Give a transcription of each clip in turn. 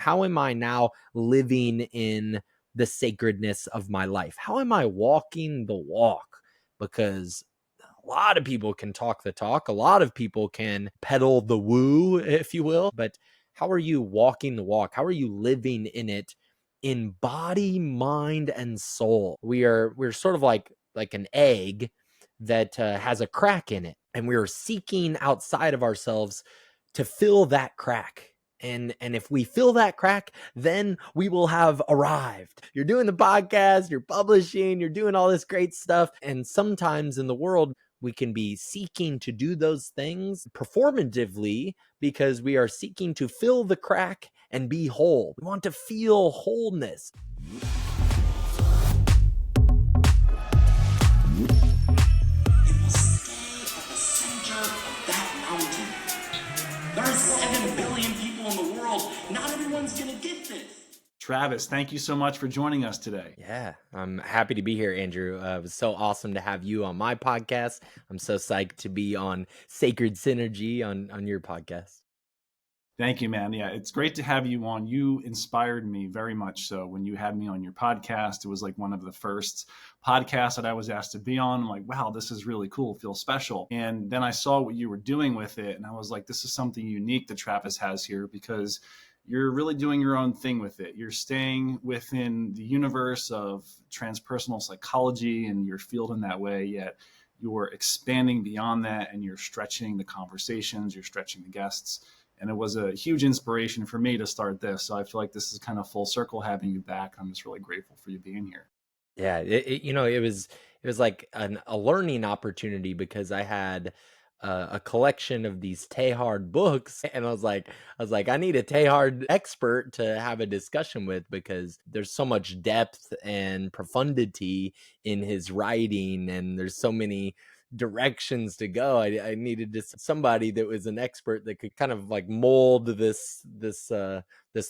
How am I now living in the sacredness of my life? How am I walking the walk? Because a lot of people can talk the talk. A lot of people can peddle the woo, if you will. But how are you walking the walk? How are you living in it in body, mind, and soul? We're sort of like an egg that has a crack in it, and we are seeking outside of ourselves to fill that crack. And if we fill that crack, then we will have arrived. You're doing the podcast, you're publishing, you're doing all this great stuff. And sometimes in the world, we can be seeking to do those things performatively because we are seeking to fill the crack and be whole. We want to feel wholeness. There's 7 billion people in the world. Not everyone's going to get this. Travis, thank you so much for joining us today. Yeah, I'm happy to be here, Andrew. It was so awesome to have you on my podcast. I'm so psyched to be on Sacred Synergy on your podcast. Thank you, man. Yeah, it's great to have you on. You inspired me very much so when you had me on your podcast. It was like one of the first podcasts that I was asked to be on. I'm like, wow, this is really cool, feels special. And then I saw what you were doing with it. And I was like, this is something unique that Travis has here because you're really doing your own thing with it. You're staying within the universe of transpersonal psychology and your field in that way, yet you're expanding beyond that and you're stretching the conversations, you're stretching the guests. And it was a huge inspiration for me to start this. So I feel like this is kind of full circle having you back. I'm just really grateful for you being here. Yeah, it was like a learning opportunity because I had a collection of these Teilhard books, and I was like, I need a Teilhard expert to have a discussion with because there's so much depth and profundity in his writing, and there's so many directions to go. I needed just somebody that was an expert that could kind of like mold this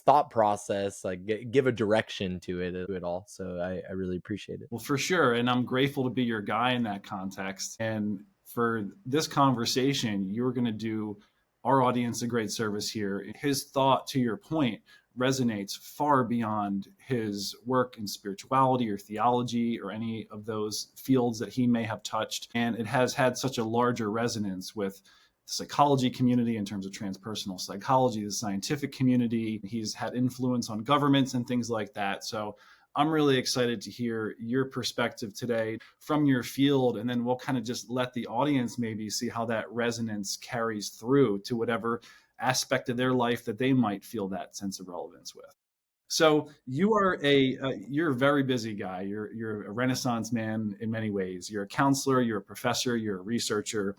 thought process, like give a direction to it all. So I really appreciate it. Well, for sure. And I'm grateful to be your guy in that context. And for this conversation, you're going to do our audience a great service here. His thought, to your point, resonates far beyond his work in spirituality or theology or any of those fields that he may have touched. And it has had such a larger resonance with the psychology community in terms of transpersonal psychology, the scientific community. He's had influence on governments and things like that. So I'm really excited to hear your perspective today from your field, and then we'll kind of just let the audience maybe see how that resonance carries through to whatever aspect of their life that they might feel that sense of relevance with. So you're a very busy guy. You're a Renaissance man in many ways. You're a counselor, you're a professor, you're a researcher.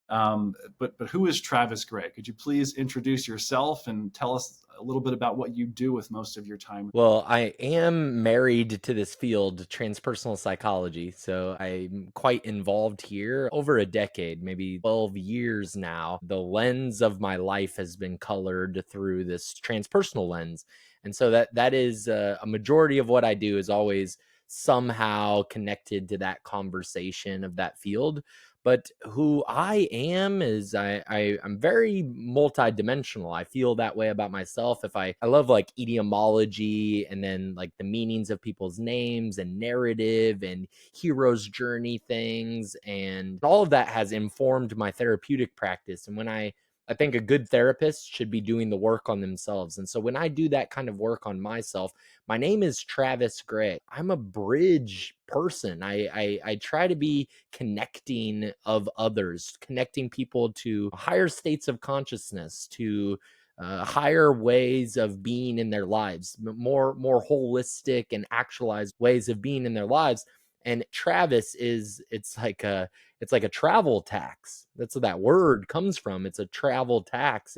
But who is Travis Gray? Could you please introduce yourself and tell us a little bit about what you do with most of your time? Well, I am married to this field, transpersonal psychology. So I'm quite involved here over a decade, maybe 12 years now. The lens of my life has been colored through this transpersonal lens. And so that is a majority of what I do is always somehow connected to that conversation of that field. But who I am is I'm very multidimensional. I feel that way about myself. I love like etymology and then like the meanings of people's names and narrative and hero's journey things. And all of that has informed my therapeutic practice. And when I think a good therapist should be doing the work on themselves. And so when I do that kind of work on myself, my name is Travis Gray. I'm a bridge person. I try to be connecting of others, connecting people to higher states of consciousness, to higher ways of being in their lives, more holistic and actualized ways of being in their lives. And Travis it's like a travel tax. That's what that word comes from. It's a travel tax.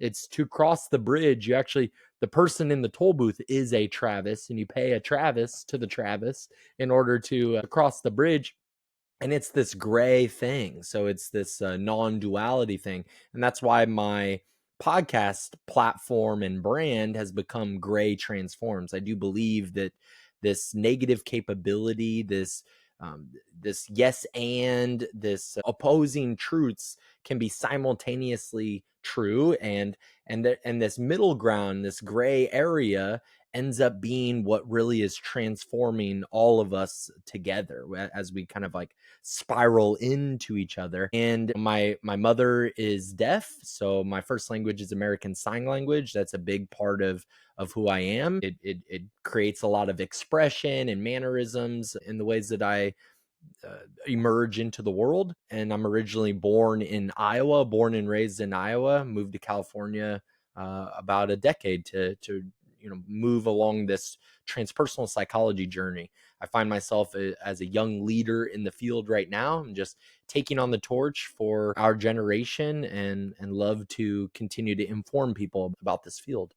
It's to cross the bridge. The person in the toll booth is a Travis, and you pay a Travis to the Travis in order to cross the bridge. And it's this gray thing. So it's this non-duality thing. And that's why my podcast platform and brand has become Gray Transforms. I do believe that this negative capability, this this yes and this opposing truths can be simultaneously true, and this middle ground, this gray area, ends up being what really is transforming all of us together as we kind of like spiral into each other. And my mother is deaf, so my first language is American Sign Language. That's a big part of who I am. It creates a lot of expression and mannerisms in the ways that I emerge into the world. And I'm originally born in Iowa, born and raised in Iowa, moved to California about a decade to move along this transpersonal psychology journey. I find myself as a young leader in the field right now. I'm just taking on the torch for our generation, and love to continue to inform people about this field.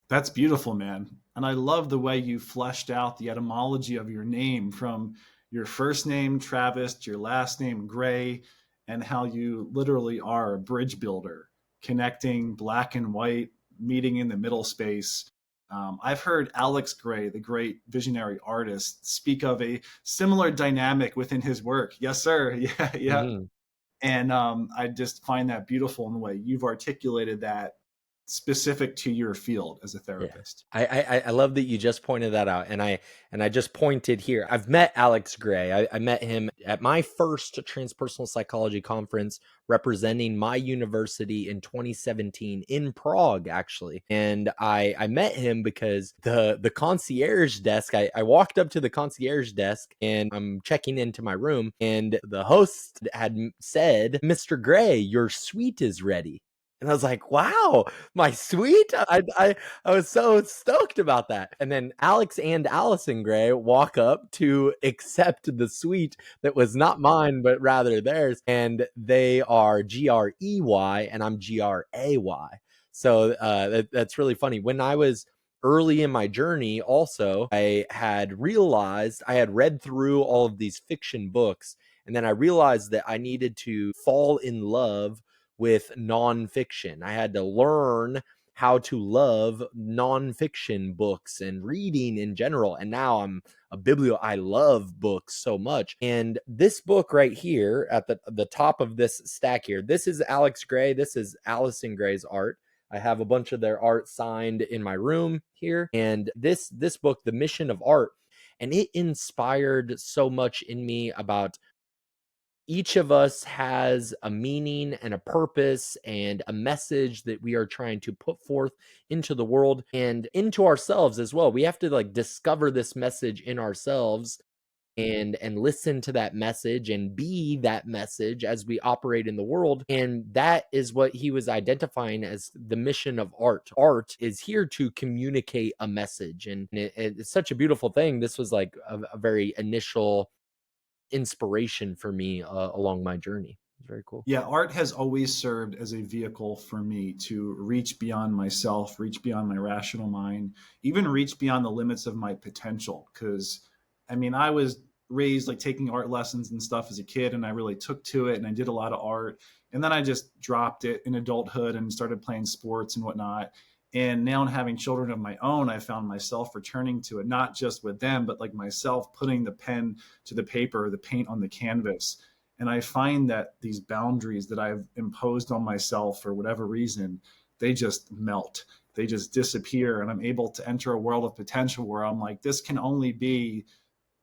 That's beautiful, man. And I love the way you fleshed out the etymology of your name, from your first name, Travis, to your last name, Gray, and how you literally are a bridge builder, connecting black and white, meeting in the middle space. I've heard Alex Gray, the great visionary artist, speak of a similar dynamic within his work. Yes, sir. Yeah, yeah. Mhm. And I just find that beautiful in the way you've articulated that specific to your field as a Yeah. therapist. I love that you just pointed that out. And I just pointed here. I've met Alex Gray. I met him at my first transpersonal psychology conference representing my university in 2017 in Prague, actually. And I met him because the concierge desk, I walked up to the concierge desk and I'm checking into my room, and the host had said, "Mr. Gray, your suite is ready." And I was like, wow, my suite? I was so stoked about that. And then Alex and Allison Gray walk up to accept the suite that was not mine, but rather theirs. And they are Grey and I'm Gray. So that's really funny. When I was early in my journey, also, I had realized I had read through all of these fiction books. And then I realized that I needed to fall in love with nonfiction. I had to learn how to love nonfiction books and reading in general. And now I'm I love books so much. And this book right here at the top of this stack here, this is Alex Gray. This is Allison Gray's art. I have a bunch of their art signed in my room here. And this book, The Mission of Art, and it inspired so much in me about each of us has a meaning and a purpose and a message that we are trying to put forth into the world and into ourselves as well. We have to like discover this message in ourselves and listen to that message and be that message as we operate in the world. And that is what he was identifying as the mission of art. Art is here to communicate a message, and it's such a beautiful thing. This was like a very initial inspiration for me along my journey. It's very cool. Yeah, art has always served as a vehicle for me to reach beyond myself, reach beyond my rational mind, even reach beyond the limits of my potential. Because, I mean, I was raised like taking art lessons and stuff as a kid, and I really took to it and I did a lot of art. And then I just dropped it in adulthood and started playing sports and whatnot. And now, having children of my own, I found myself returning to it, not just with them, but like myself putting the pen to the paper, the paint on the canvas. And I find that these boundaries that I've imposed on myself for whatever reason, they just melt. They just disappear. And I'm able to enter a world of potential where I'm like, this can only be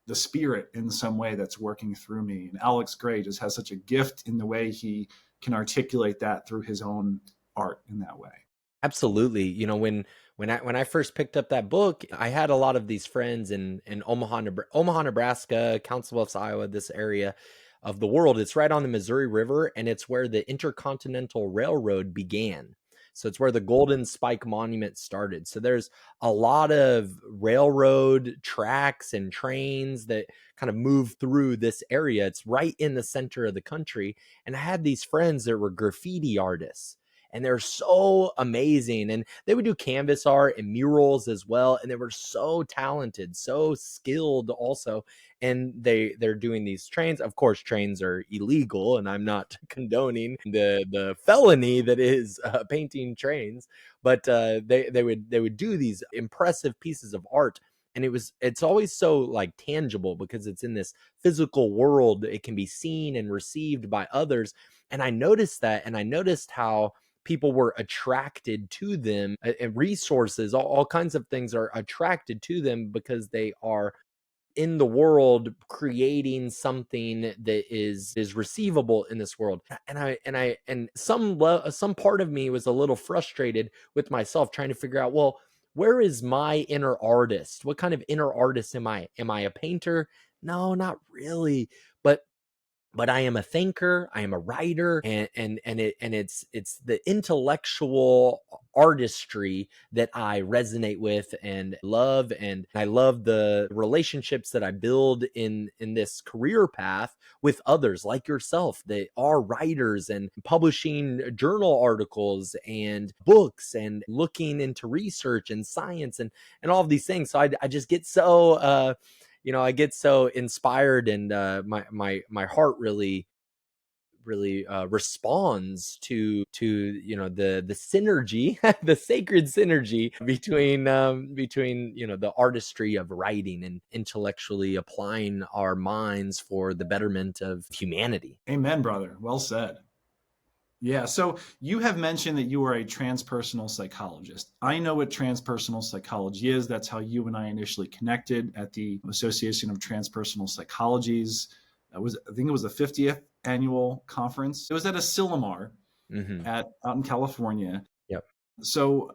the spirit in some way that's working through me. And Alex Gray just has such a gift in the way he can articulate that through his own art in that way. Absolutely. When I first picked up that book, I had a lot of these friends in Omaha, Nebraska, Council Bluffs, Iowa, this area of the world. It's right on the Missouri River, and it's where the Intercontinental Railroad began. So it's where the Golden Spike Monument started. So there's a lot of railroad tracks and trains that kind of move through this area. It's right in the center of the country. And I had these friends that were graffiti artists, and they're so amazing, and they would do canvas art and murals as well, and they were so talented, so skilled also. And they're doing these trains. Of course, trains are illegal, and I'm not condoning the felony that is painting trains, but they would do these impressive pieces of art. And it's always so like tangible because it's in this physical world. It can be seen and received by others. And I noticed that, and I noticed how people were attracted to them, and resources, all kinds of things are attracted to them because they are in the world creating something that is receivable in this world. And some part of me was a little frustrated with myself, trying to figure out, well, where is my inner artist? What kind of inner artist am I a painter? No, not really. But I am a thinker, I am a writer, and it's the intellectual artistry that I resonate with and love. And I love the relationships that I build in this career path with others like yourself that are writers and publishing journal articles and books and looking into research and science and all of these things. So I just get so I get so inspired, and my heart really responds to the synergy, the sacred synergy between the artistry of writing and intellectually applying our minds for the betterment of humanity. Amen, brother. Well said. Yeah. So you have mentioned that you are a transpersonal psychologist. I know what transpersonal psychology is. That's how you and I initially connected at the Association of Transpersonal Psychologies. I think it was the 50th annual conference. It was at Asilomar Hmm. out in California. Yep. So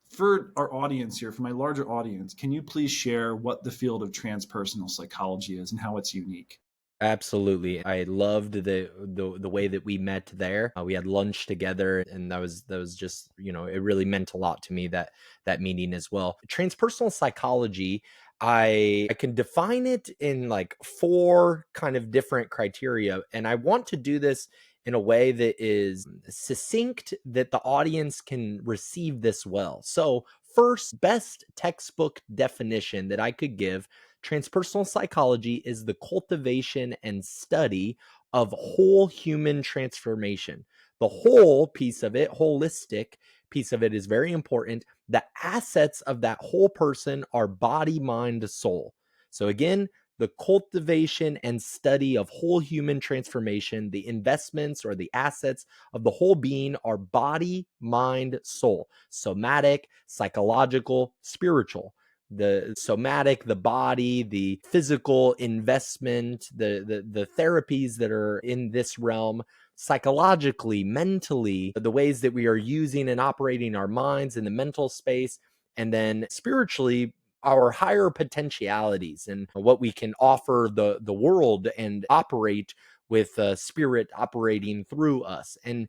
for our audience here, for my larger audience, can you please share what the field of transpersonal psychology is and how it's unique? Absolutely. I loved the way that we met there. We had lunch together, and that was just, it really meant a lot to me, that meeting as well. Transpersonal psychology, I can define it in like four kind of different criteria, and I want to do this in a way that is succinct, that the audience can receive this well. So, first, best textbook definition that I could give: transpersonal psychology is the cultivation and study of whole human transformation. The whole piece of it, holistic piece of it, is very important. The assets of that whole person are body, mind, soul. So, again, the cultivation and study of whole human transformation, the investments or the assets of the whole being are body, mind, soul, somatic, psychological, spiritual. The somatic, the body, the physical investment, the therapies that are in this realm, psychologically, mentally, the ways that we are using and operating our minds in the mental space, and then spiritually, our higher potentialities and what we can offer the world and operate with spirit operating through us. And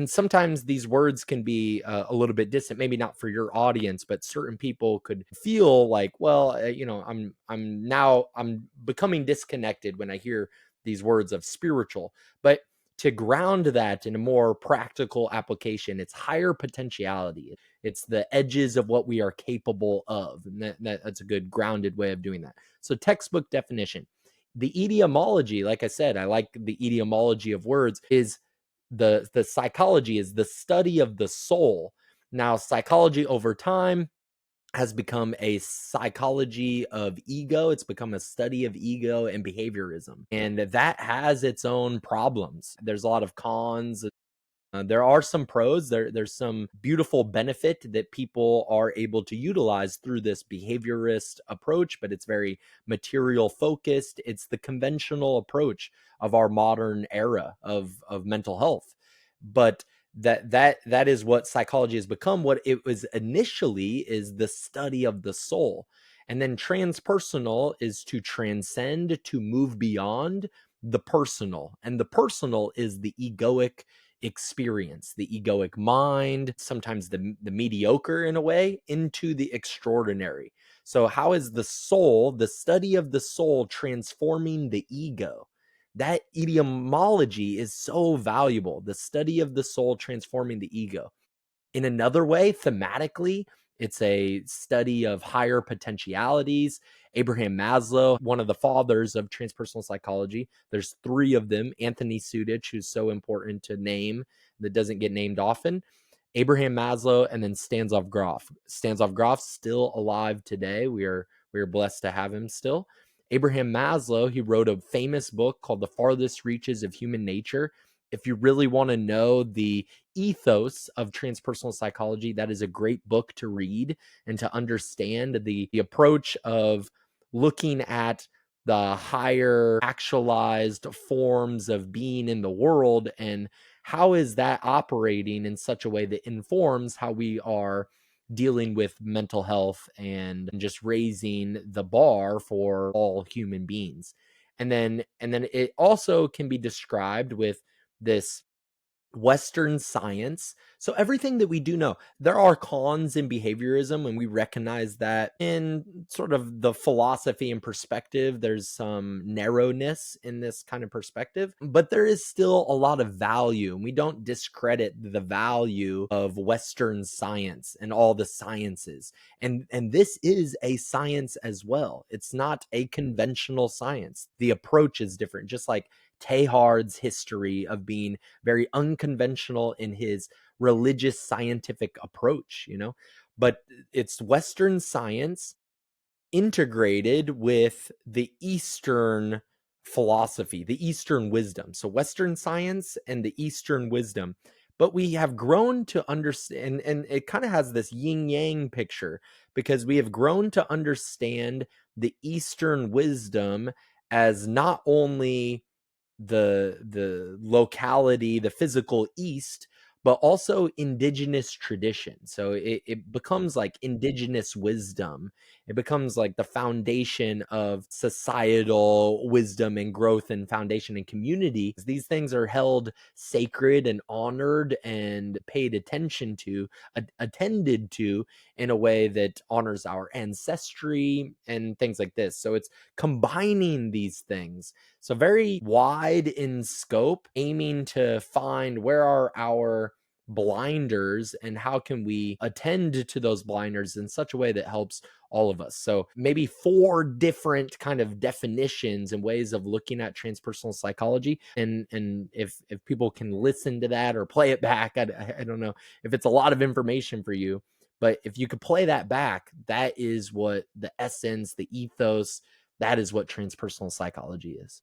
sometimes these words can be a little bit distant, maybe not for your audience, but certain people could feel like, well, I'm becoming disconnected when I hear these words of spiritual. But to ground that in a more practical application, it's higher potentiality. It's the edges of what we are capable of. And that's a good grounded way of doing that. So, textbook definition. The etiology, like I said, I like the etiology of words, is the psychology is the study of the soul. Now, psychology over time has become a psychology of ego. It's become a study of ego and behaviorism. And that has its own problems. There's a lot of cons. There are some pros. There's some beautiful benefit that people are able to utilize through this behaviorist approach, but it's very material focused. It's the conventional approach of our modern era of mental health. But that is what psychology has become. What it was initially is the study of the soul. And then transpersonal is to transcend, to move beyond the personal. And the personal is the egoic experience, the egoic mind, sometimes the mediocre in a way, into the extraordinary. So, how is the soul, the study of the soul, transforming the ego? That etymology is so valuable. The study of the soul transforming the ego. In another way, thematically, it's a study of higher potentialities. Abraham Maslow, one of the fathers of transpersonal psychology, there's three of them. Anthony Sudich, who's so important to name, that doesn't get named often. Abraham Maslow, and then Stanislav Grof. Stanislav Grof's still alive today. We are blessed to have him still. Abraham Maslow, he wrote a famous book called The Farthest Reaches of Human Nature. If you really want to know the ethos of transpersonal psychology, that is a great book to read and to understand the approach of looking at the higher actualized forms of being in the world, and how is that operating in such a way that informs how we are dealing with mental health and just raising the bar for all human beings. And then it also can be described with this Western science. So everything that we do know, there are cons in behaviorism, and we recognize that in sort of the philosophy and perspective, there's some narrowness in this kind of perspective, but there is still a lot of value, and we don't discredit the value of Western science and all the sciences. And this is a science as well. It's not a conventional science. The approach is different, just like Teilhard's history of being very unconventional in his religious scientific approach, but it's Western science integrated with the Eastern philosophy, the Eastern wisdom. So Western science and the Eastern wisdom. But we have grown to understand, and it kind of has this yin yang picture, because we have grown to understand the Eastern wisdom as not only the locality, the physical East, but also indigenous tradition. So it becomes like indigenous wisdom. It becomes like the foundation of societal wisdom and growth and foundation and community. These things are held sacred and honored and paid attention to, attended to in a way that honors our ancestry and things like this. So it's combining these things. So very wide in scope, aiming to find where are our blinders and how can we attend to those blinders in such a way that helps all of us. So maybe 4 different kind of definitions and ways of looking at transpersonal psychology. And if people can listen to that or play it back, I don't know if it's a lot of information for you, but if you could play that back, that is what the essence, the ethos, that is what transpersonal psychology is.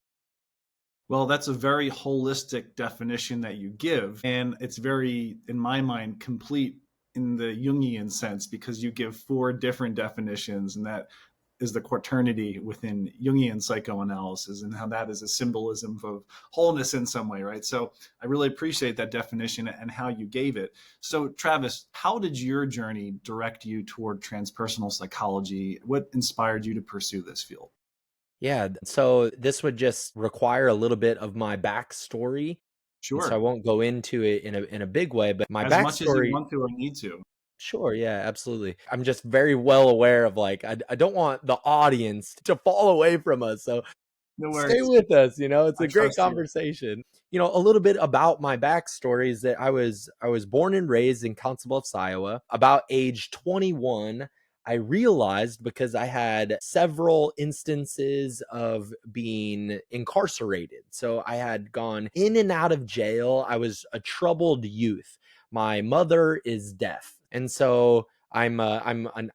Well, that's a very holistic definition that you give. And it's very, in my mind, complete in the Jungian sense, because you give 4 different definitions, and that is the quaternity within Jungian psychoanalysis, and how that is a symbolism of wholeness in some way, right? So I really appreciate that definition and how you gave it. So Travis, how did your journey direct you toward transpersonal psychology? What inspired you to pursue this field? Yeah, so this would just require a little bit of my backstory, and so I Sure. won't go into it in a big way, but my As much as you backstory. want to or need to. Sure, yeah, absolutely. I'm just very well aware of, like, I don't want the audience to fall away from us, so No stay worries. with us, it's I a great trust you. conversation. A little bit about my backstory is that I was born and raised in Council Bluffs, Iowa. About age 21, I realized, because I had several instances of being incarcerated. So I had gone in and out of jail. I was a troubled youth. My mother is deaf. And so I'm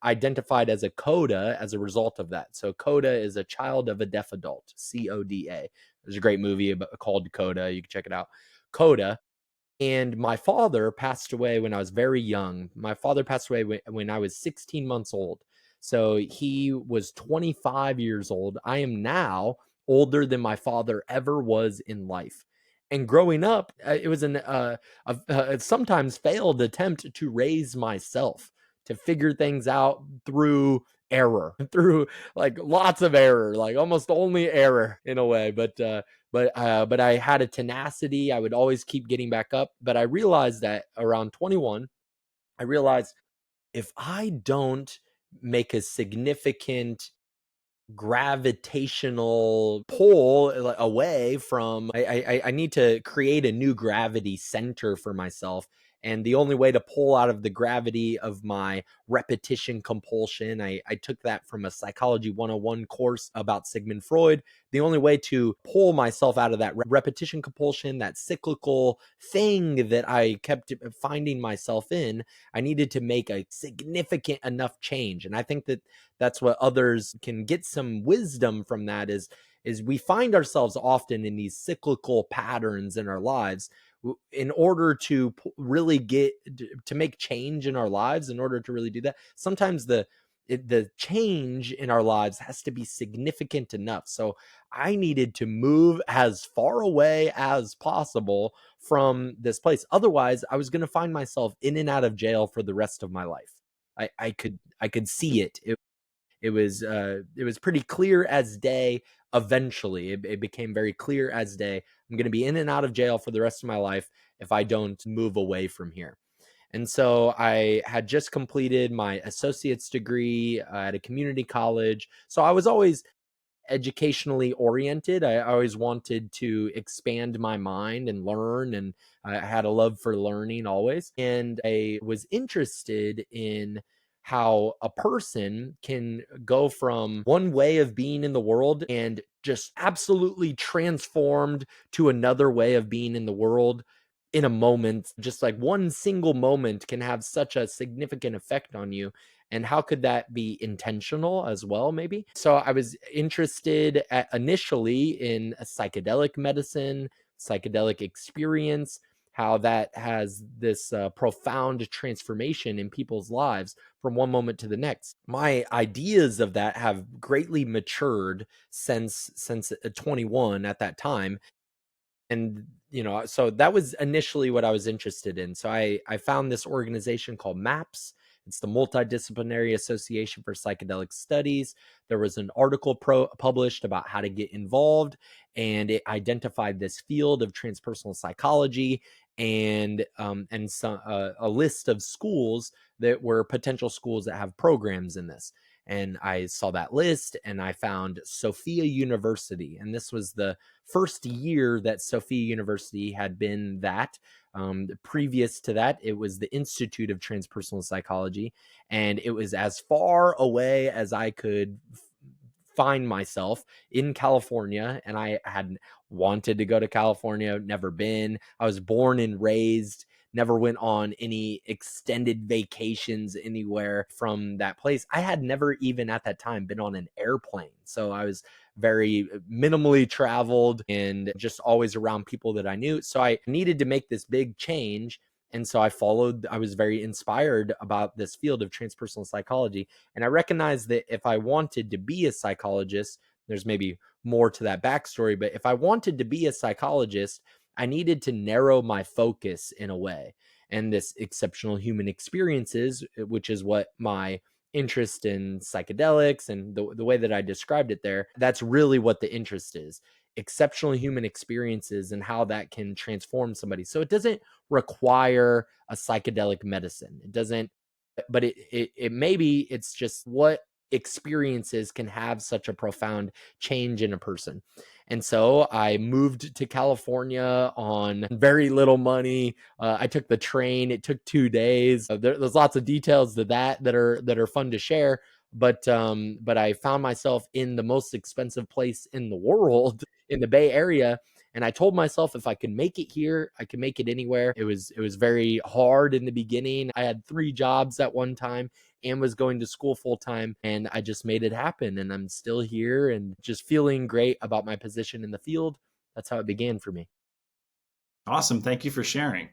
identified as a coda as a result of that. So coda is a child of a deaf adult, CODA. There's a great movie called Coda. You can check it out. Coda. And my father passed away when I was very young. My father passed away when I was 16 months old. So he was 25 years old. I am now older than my father ever was in life. And growing up, it was a sometimes failed attempt to raise myself, to figure things out through error, through like lots of error, like almost only error in a way. But I had a tenacity. I would always keep getting back up. But I realized that around 21, I realized if I don't make a significant gravitational pull away from, I need to create a new gravity center for myself And the only way to pull out of the gravity of my repetition compulsion, I took that from a Psychology 101 course about Sigmund Freud. The only way to pull myself out of that repetition compulsion, that cyclical thing that I kept finding myself in, I needed to make a significant enough change. And I think that that's what others can get some wisdom from, that is we find ourselves often in these cyclical patterns in our lives. In order to really get to make change in our lives, in order to really do that, sometimes the change in our lives has to be significant enough. So I needed to move as far away as possible from this place. Otherwise, I was going to find myself in and out of jail for the rest of my life. I could see it. It was pretty clear as day. Eventually, it became very clear as day. I'm going to be in and out of jail for the rest of my life if I don't move away from here. And so I had just completed my associate's degree at a community college. So I was always educationally oriented. I always wanted to expand my mind and learn, and I had a love for learning always. And I was interested in how a person can go from one way of being in the world and just absolutely transformed to another way of being in the world in a moment. Just like one single moment can have such a significant effect on you, and how could that be intentional as well, maybe? So I was interested initially in a psychedelic medicine, psychedelic experience, how that has this profound transformation in people's lives from one moment to the next. My ideas of that have greatly matured since 21 at that time. And so that was initially what I was interested in. So I found this organization called MAPS. It's the Multidisciplinary Association for Psychedelic Studies. There was an article published about how to get involved, and it identified this field of transpersonal psychology, and some, a list of schools that were potential schools that have programs in this. And I saw that list, and I found Sophia University, and this was the first year that Sophia University had been that. Previous to that, it was the Institute of Transpersonal Psychology, and it was as far away as I could find myself in California. And I had wanted to go to California, never been. I was born and raised, never went on any extended vacations anywhere from that place. I had never even at that time been on an airplane. So I was very minimally traveled and just always around people that I knew. So I needed to make this big change. And so I was very inspired about this field of transpersonal psychology. And I recognized that if I wanted to be a psychologist, there's maybe more to that backstory, but if I wanted to be a psychologist, I needed to narrow my focus in a way. And this exceptional human experiences, which is what my interest in psychedelics and the way that I described it there, that's really what the interest is. Exceptional human experiences and how that can transform somebody. So it doesn't require a psychedelic medicine. It doesn't, but it maybe it's just what experiences can have such a profound change in a person. And so I moved to California on very little money. I took the train. It took 2 days. There's lots of details to that are fun to share. But I found myself in the most expensive place in the world, in the Bay Area. And I told myself if I could make it here, I could make it anywhere. It was very hard in the beginning. I had 3 jobs at one time and was going to school full time, and I just made it happen. And I'm still here and just feeling great about my position in the field. That's how it began for me. Awesome. Thank you for sharing.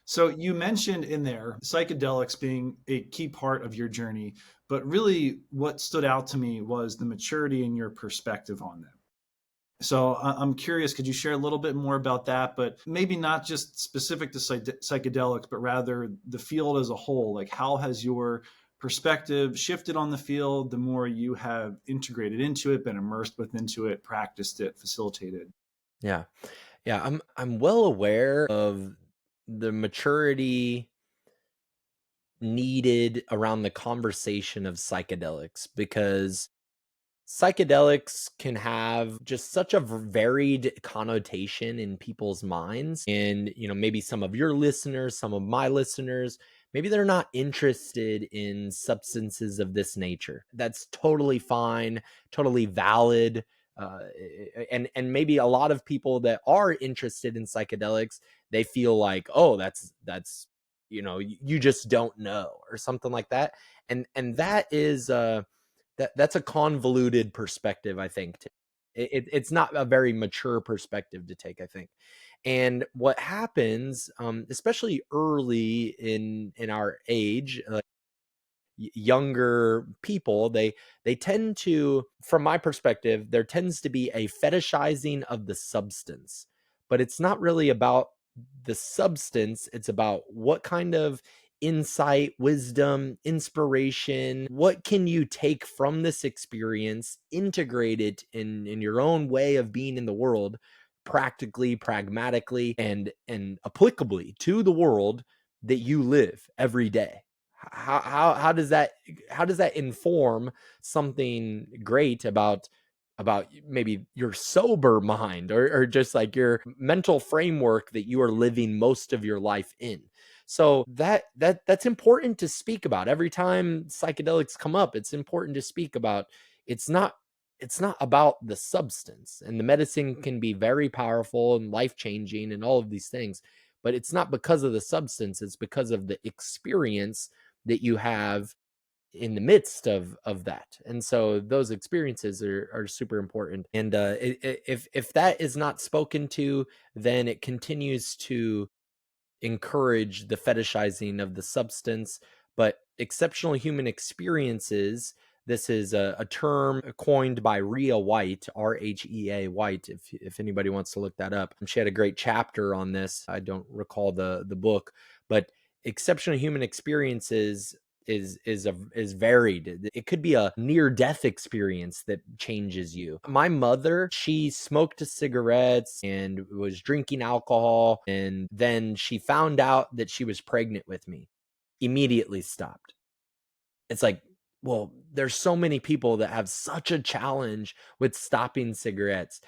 So you mentioned in there psychedelics being a key part of your journey, but really what stood out to me was the maturity in your perspective on them. So I'm curious, could you share a little bit more about that, but maybe not just specific to psychedelics, but rather the field as a whole? Like, how has your perspective shifted on the field the more you have integrated into it, been immersed into it, practiced it, facilitated? Yeah. Yeah, I'm well aware of the maturity needed around the conversation of psychedelics, because Psychedelics can have just such a varied connotation in people's minds. And, maybe some of your listeners, some of my listeners, maybe they're not interested in substances of this nature. That's totally fine, totally valid. And maybe a lot of people that are interested in psychedelics, they feel like, oh, that's you just don't know, or something like that. And that is that's a convoluted perspective, I think. It's not a very mature perspective to take, I think. And what happens, especially early in our age, younger people, they tend to, from my perspective, there tends to be a fetishizing of the substance, but it's not really about the substance. It's about what kind of insight, wisdom, inspiration, what can you take from this experience, integrate it in your own way of being in the world, practically, pragmatically, and applicably to the world that you live every day. How does that inform something great about maybe your sober mind, or just like your mental framework that you are living most of your life in? So that's important to speak about every time psychedelics come up. It's important to speak about. It's not it's not about the substance, and the medicine can be very powerful and life changing and all of these things, but it's not because of the substance. It's because of the experience that you have in the midst of that. And so those experiences are super important. And if that is not spoken to, then it continues to encourage the fetishizing of the substance. But exceptional human experiences, this is a term coined by Rhea White, Rhea White, if anybody wants to look that up. She had a great chapter on this. I don't recall the book, but exceptional human experiences is varied. It could be a near death experience that changes you. My mother, she smoked cigarettes and was drinking alcohol, and then she found out that she was pregnant with me. Immediately stopped. It's like, well, there's so many people that have such a challenge with stopping cigarettes.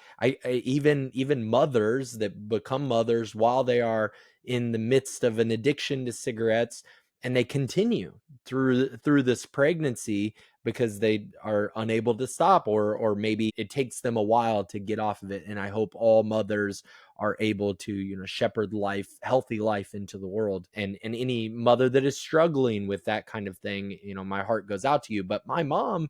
Even mothers that become mothers while they are in the midst of an addiction to cigarettes, and they continue through this pregnancy because they are unable to stop, or maybe it takes them a while to get off of it. And I hope all mothers are able to shepherd life, healthy life, into the world. And any mother that is struggling with that kind of thing, my heart goes out to you. But my mom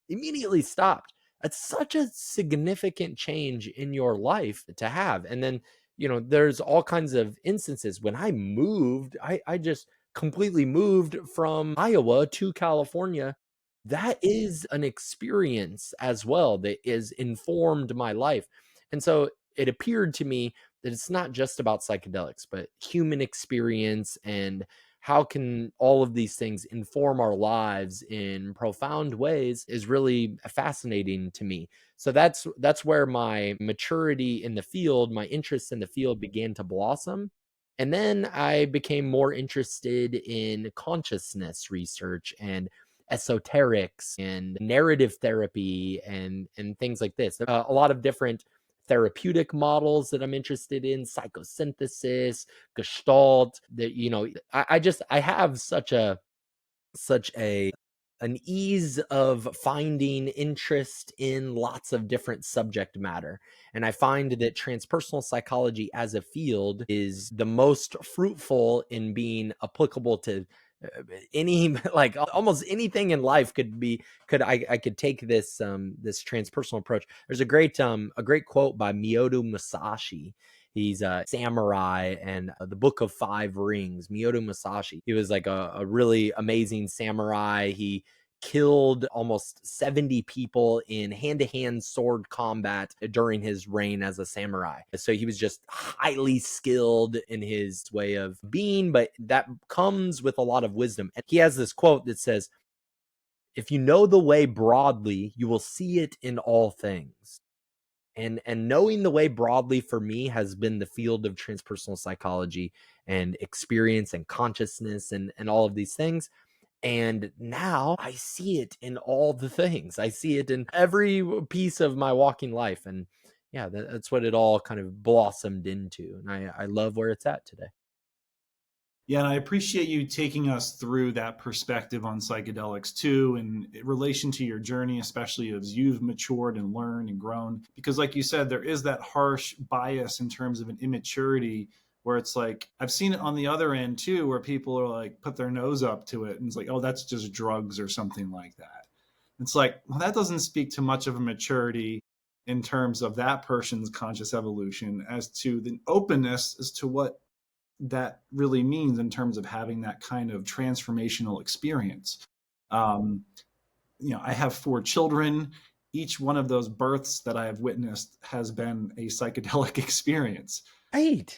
immediately stopped. That's such a significant change in your life to have. And then there's all kinds of instances. When I moved, I just completely moved from Iowa to California. That is an experience as well that is informed my life. And so it appeared to me that it's not just about psychedelics, but human experience, and how can all of these things inform our lives in profound ways is really fascinating to me. So that's where my maturity in the field, my interest in the field, began to blossom. And then I became more interested in consciousness research and esoterics and narrative therapy and things like this. A lot of different therapeutic models that I'm interested in, psychosynthesis, gestalt, that I have such a an ease of finding interest in lots of different subject matter. And I find that transpersonal psychology as a field is the most fruitful in being applicable to any like almost anything in life. I could take this transpersonal approach. There's a great quote by Miyoto Musashi. He's a samurai, and the Book of Five Rings. Miyoto Musashi. He was like a really amazing samurai. He killed almost 70 people in hand-to-hand sword combat during his reign as a samurai. So he was just highly skilled in his way of being, but that comes with a lot of wisdom. And he has this quote that says, "If you know the way broadly, you will see it in all things." And knowing the way broadly for me has been the field of transpersonal psychology and experience and consciousness and all of these things. And now I see it in all the things. I see it in every piece of my walking life. And yeah, that's what it all kind of blossomed into. And I love where it's at today. Yeah, and I appreciate you taking us through that perspective on psychedelics too, in relation to your journey, especially as you've matured and learned and grown. Because, like you said, there is that harsh bias in terms of an immaturity where it's like, I've seen it on the other end too, where people are like, put their nose up to it and it's like, oh, that's just drugs or something like that. It's like, well, that doesn't speak to much of a maturity in terms of that person's conscious evolution as to the openness as to what that really means in terms of having that kind of transformational experience. Um, I have 4 children. Each one of those births that I have witnessed has been a psychedelic experience. Right.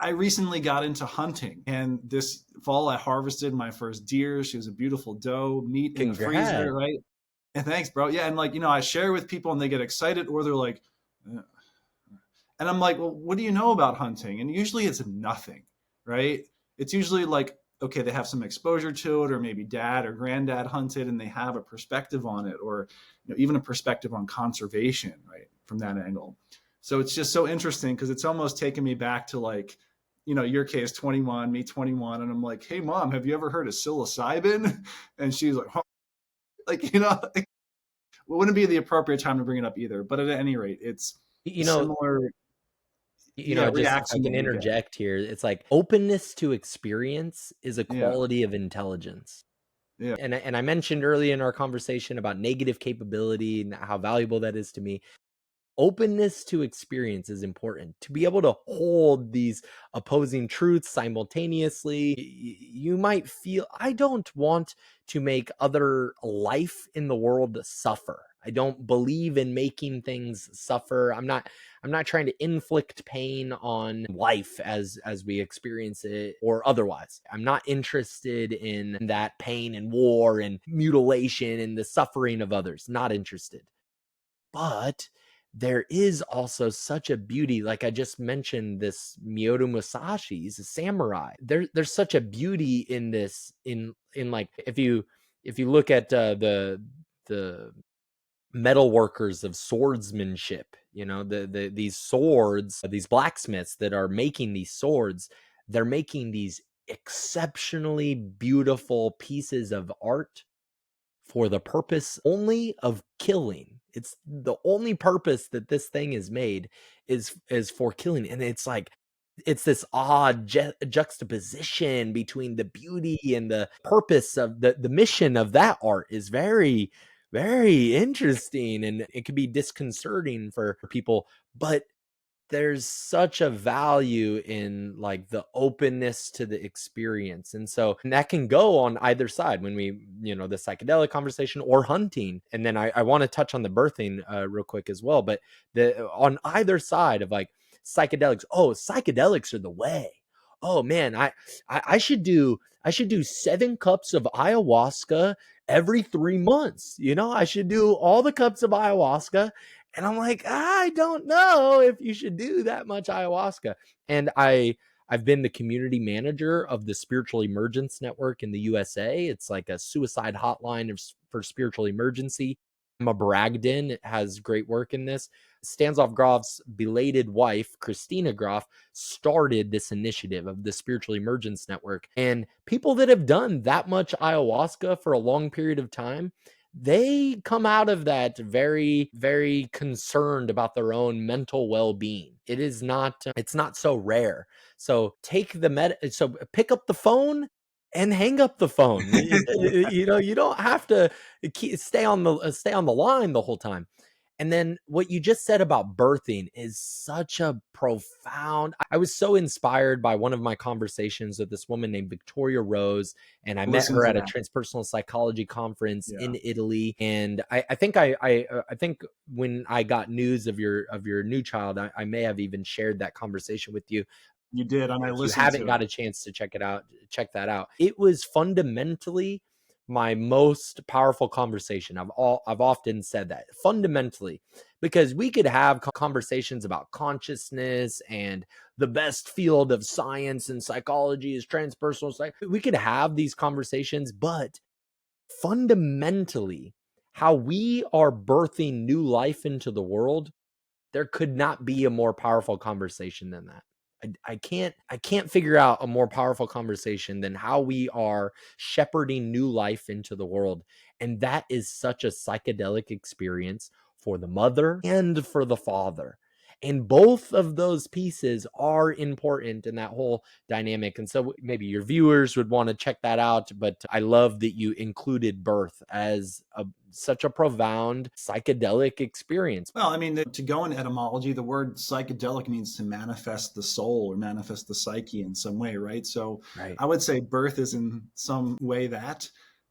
I recently got into hunting, and this fall I harvested my first deer. She was a beautiful doe, meat in the freezer, Congrats. right? And thanks, bro. Yeah, and like I share with people, and they get excited, or they're like, and I'm like, well, what do you know about hunting? And usually it's nothing, right? It's usually like, okay, they have some exposure to it, or maybe dad or granddad hunted and they have a perspective on it, or even a perspective on conservation, right? From that angle. So it's just so interesting because it's almost taken me back to like, your case 21, me 21. And I'm like, hey, mom, have you ever heard of psilocybin? And she's like, huh? Like, it wouldn't be the appropriate time to bring it up either. But at any rate, it's a You know, similar just if I reaction can that you get. interject here, it's like openness to experience is a Yeah. quality of intelligence. Yeah. And I mentioned early in our conversation about negative capability and how valuable that is to me. Openness to experience is important. To be able to hold these opposing truths simultaneously, you might feel, I don't want to make other life in the world suffer. I don't believe in making things suffer. I'm not trying to inflict pain on life as we experience it or otherwise. I'm not interested in that pain and war and mutilation and the suffering of others. Not interested. But there is also such a beauty, like I just mentioned, this Miyoto Musashi, he's a samurai. There's such a beauty in this, in like, if you look at the metal workers of swordsmanship, these swords, these blacksmiths that are making these swords, they're making these exceptionally beautiful pieces of art for the purpose only of killing. It's the only purpose that this thing is made is for killing. And it's like, it's this odd juxtaposition between the beauty and the purpose of the mission of that art is very, very interesting, and it can be disconcerting for people. But there's such a value in like the openness to the experience. And that can go on either side when we, the psychedelic conversation or hunting. And then I want to touch on the birthing real quick as well. But on either side of like psychedelics, oh, psychedelics are the way. Oh man, I should do 7 cups of ayahuasca every 3 months. I should do all the cups of ayahuasca. And I'm like, I don't know if you should do that much ayahuasca. And I've been the community manager of the Spiritual Emergence Network in the USA. It's like a suicide hotline for spiritual emergency. Emma Bragdon has great work in this. Stanislav Grof's belated wife, Christina Grof, started this initiative of the Spiritual Emergence Network. And people that have done that much ayahuasca for a long period of time, they come out of that very, very concerned about their own mental well-being. It's not so rare. So so pick up the phone and hang up the phone. You don't have to stay on the line the whole time. And then what you just said about birthing is such a profound. I was so inspired by one of my conversations with this woman named Victoria Rose, and I met Listen her to at a that. transpersonal psychology conference Yeah. in Italy. And I think I think when I got news of your new child, I may have even shared that conversation with you. You did, and I If you listened haven't to it. got a chance to check that out. It was fundamentally my most powerful conversation. I've often said that, fundamentally, because we could have conversations about consciousness, and the best field of science and psychology is transpersonal psych. We could have these conversations, but fundamentally how we are birthing new life into the world, there could not be a more powerful conversation than that. I can't figure out a more powerful conversation than how we are shepherding new life into the world. And that is such a psychedelic experience for the mother and for the father. And both of those pieces are important in that whole dynamic. And so maybe your viewers would want to check that out. But I love that you included birth as such a profound psychedelic experience. Well, I mean, to go in etymology, the word psychedelic means to manifest the soul or manifest the psyche in some way, right? So Right. I would say birth is in some way that.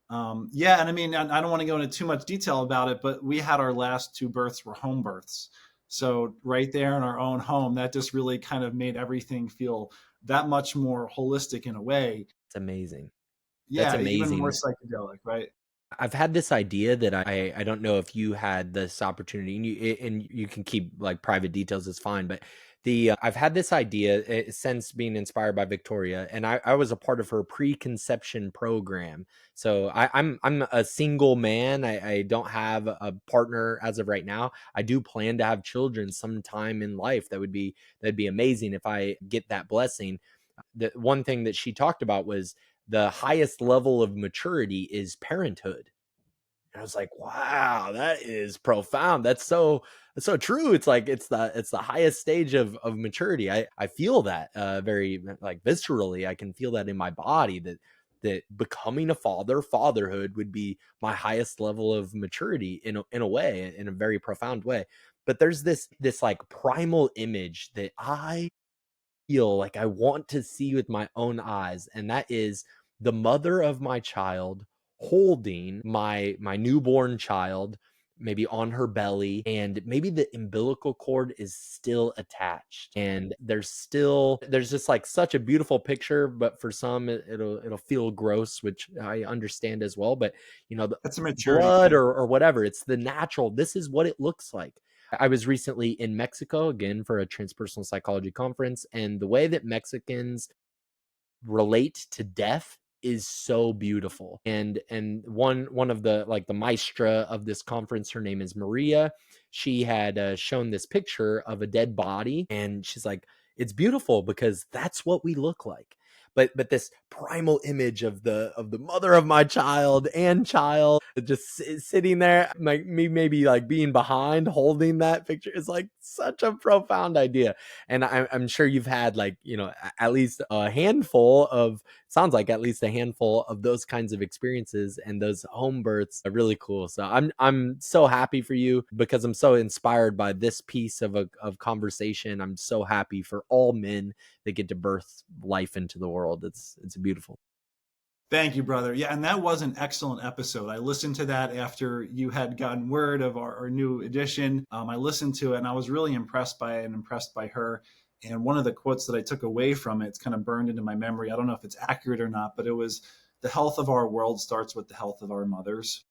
Yeah, and I mean, I don't want to go into too much detail about it, but we had our last two births were home births. So right there in our own home, that just really kind of made everything feel that much more holistic in a way. It's amazing. That's Yeah, even more amazing. psychedelic, right? I've had this idea that I don't know if you had this opportunity, and you can keep like private details is fine, but the I've had this idea since being inspired by Victoria, and I was a part of her preconception program. So I'm a single man. I don't have a partner as of right now. I do plan to have children sometime in life. That'd be amazing if I get that blessing. The one thing that she talked about was the highest level of maturity is parenthood. And I was like, wow, that is profound. That's so true. It's like it's the highest stage of maturity. I feel that very like viscerally. I can feel that in my body that becoming a father, fatherhood would be my highest level of maturity in a way, in a very profound way. But there's this like primal image that I feel like I want to see with my own eyes, and that is the mother of my child holding my newborn child, maybe on her belly, and maybe the umbilical cord is still attached, and there's just like such a beautiful picture. But for some it'll feel gross, which I understand as well. But the That's a maturity blood thing. or whatever, it's the natural, this is what it looks like. I was recently in Mexico again for a transpersonal psychology conference, and the way that Mexicans relate to death is so beautiful. And one of the like the maestra of this conference, her name is Maria. She had shown this picture of a dead body, and she's like, it's beautiful because that's what we look like. But this primal image of the mother of my child and child just sitting there, like me maybe like being behind holding that picture, is like such a profound idea. And I'm sure you've had like at least a handful of, sounds like at least a handful of those kinds of experiences, and those home births are really cool. So I'm so happy for you because I'm so inspired by this piece of conversation. I'm so happy for all men that get to birth life into the world. It's beautiful. Thank you, brother. Yeah, and that was an excellent episode. I listened to that after you had gotten word of our new edition. I listened to it and I was really impressed by it and impressed by her. And one of the quotes that I took away from it, it's kind of burned into my memory. I don't know if it's accurate or not, but it was the health of our world starts with the health of our mothers,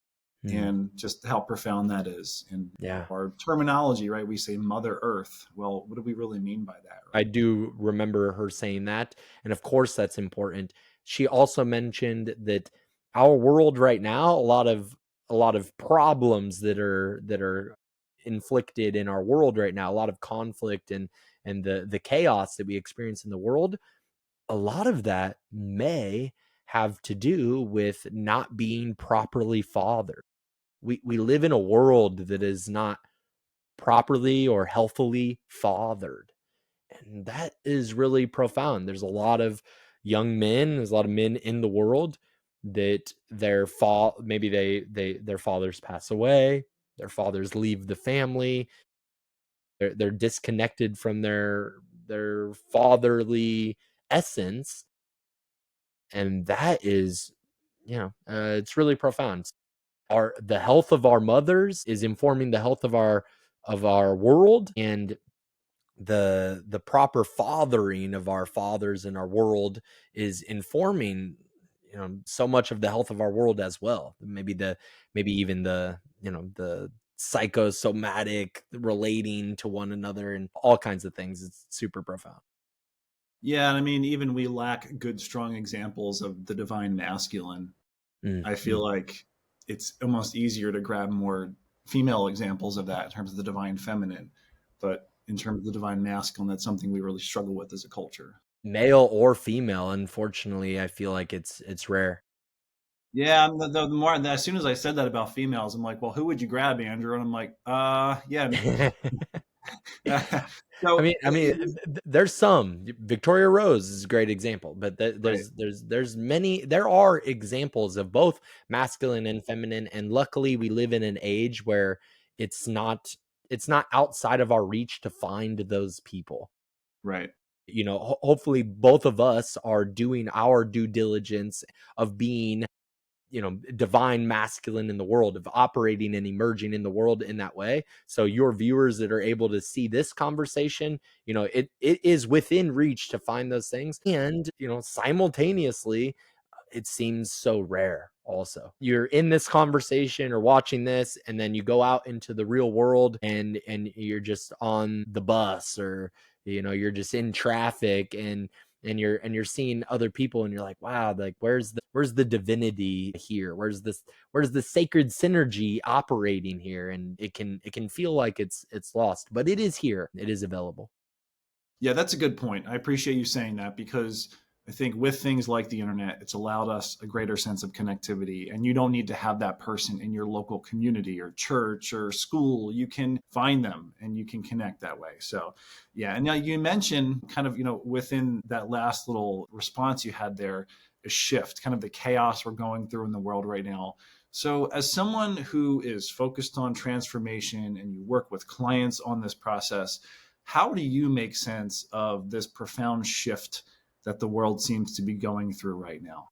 Hmm. and just how profound that is. And Yeah. our terminology, right? We say Mother Earth. Well, what do we really mean by that, I right? do remember her saying that, and of course that's important. She also mentioned that our world right now, a lot of problems that are inflicted in our world right now, a lot of conflict and the chaos that we experience in the world, a lot of that may have to do with not being properly fathered. We live in a world that is not properly or healthily fathered, and that is really profound. There's a lot of young men, there's a lot of men in the world that maybe their fathers pass away, their fathers leave the family, they're disconnected from their fatherly essence, and that is, it's really profound. Our The health of our mothers is informing the health of our world, and the proper fathering of our fathers in our world is informing so much of the health of our world as well. Maybe even the psychosomatic relating to one another and all kinds of things. It's super profound. Yeah, and I mean, even we lack good, strong examples of the divine masculine. I feel Mhm. like it's almost easier to grab more female examples of that in terms of the divine feminine. But in terms of the divine masculine, that's something we really struggle with as a culture. Male or female, unfortunately, I feel like it's rare. Yeah, the more as soon as I said that about females, I'm like, well, who would you grab, Andrew? And I'm like, yeah, me. So There's some. Victoria Rose is a great example, but right, there's many. There are examples of both masculine and feminine, and luckily, we live in an age where it's not it's not outside of our reach to find those people. right, Hopefully, both of us are doing our due diligence of being divine masculine in the world, of operating and emerging in the world in that way. So your viewers that are able to see this conversation, it is within reach to find those things. And simultaneously, it seems so rare. Also, you're in this conversation or watching this, and then you go out into the real world, and you're just on the bus, or you're just in traffic, and you're seeing other people, and you're like, wow, like where's the divinity here? Where's the sacred synergy operating here? And it can feel like it's lost, but it is here. It is available. yeah, that's a good point. I appreciate you saying that because I think with things like the internet, it's allowed us a greater sense of connectivity. And you don't need to have that person in your local community or church or school. You can find them and you can connect that way. So, yeah. And now you mentioned kind of, within that last little response you had there, a shift, kind of the chaos we're going through in the world right now. So, as someone who is focused on transformation and you work with clients on this process, how do you make sense of this profound shift that the world seems to be going through right now?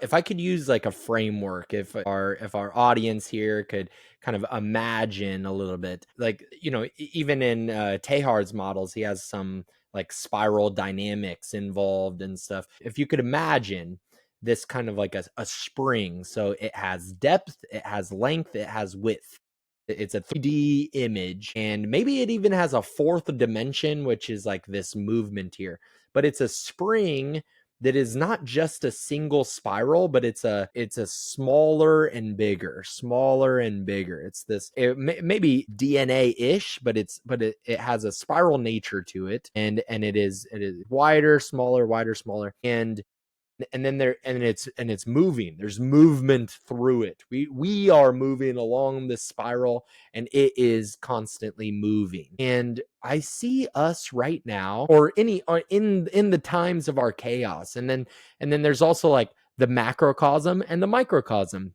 If I could use like a framework, if our audience here could kind of imagine a little bit, like even in Tehar's models, he has some like spiral dynamics involved and stuff. If you could imagine this kind of like a spring, so it has depth, it has length, it has width. It's a 3D image, and maybe it even has a fourth dimension, which is like this movement here. But it's a spring that is not just a single spiral, but it's a smaller and bigger, smaller and bigger. It's this maybe DNA-ish, but it has a spiral nature to it, and it is wider, smaller, wider, smaller, and then it's moving. There's movement through it. We are moving along this spiral, and it is constantly moving. And I see us right now, or in the times of our chaos, and then there's also like the macrocosm and the microcosm.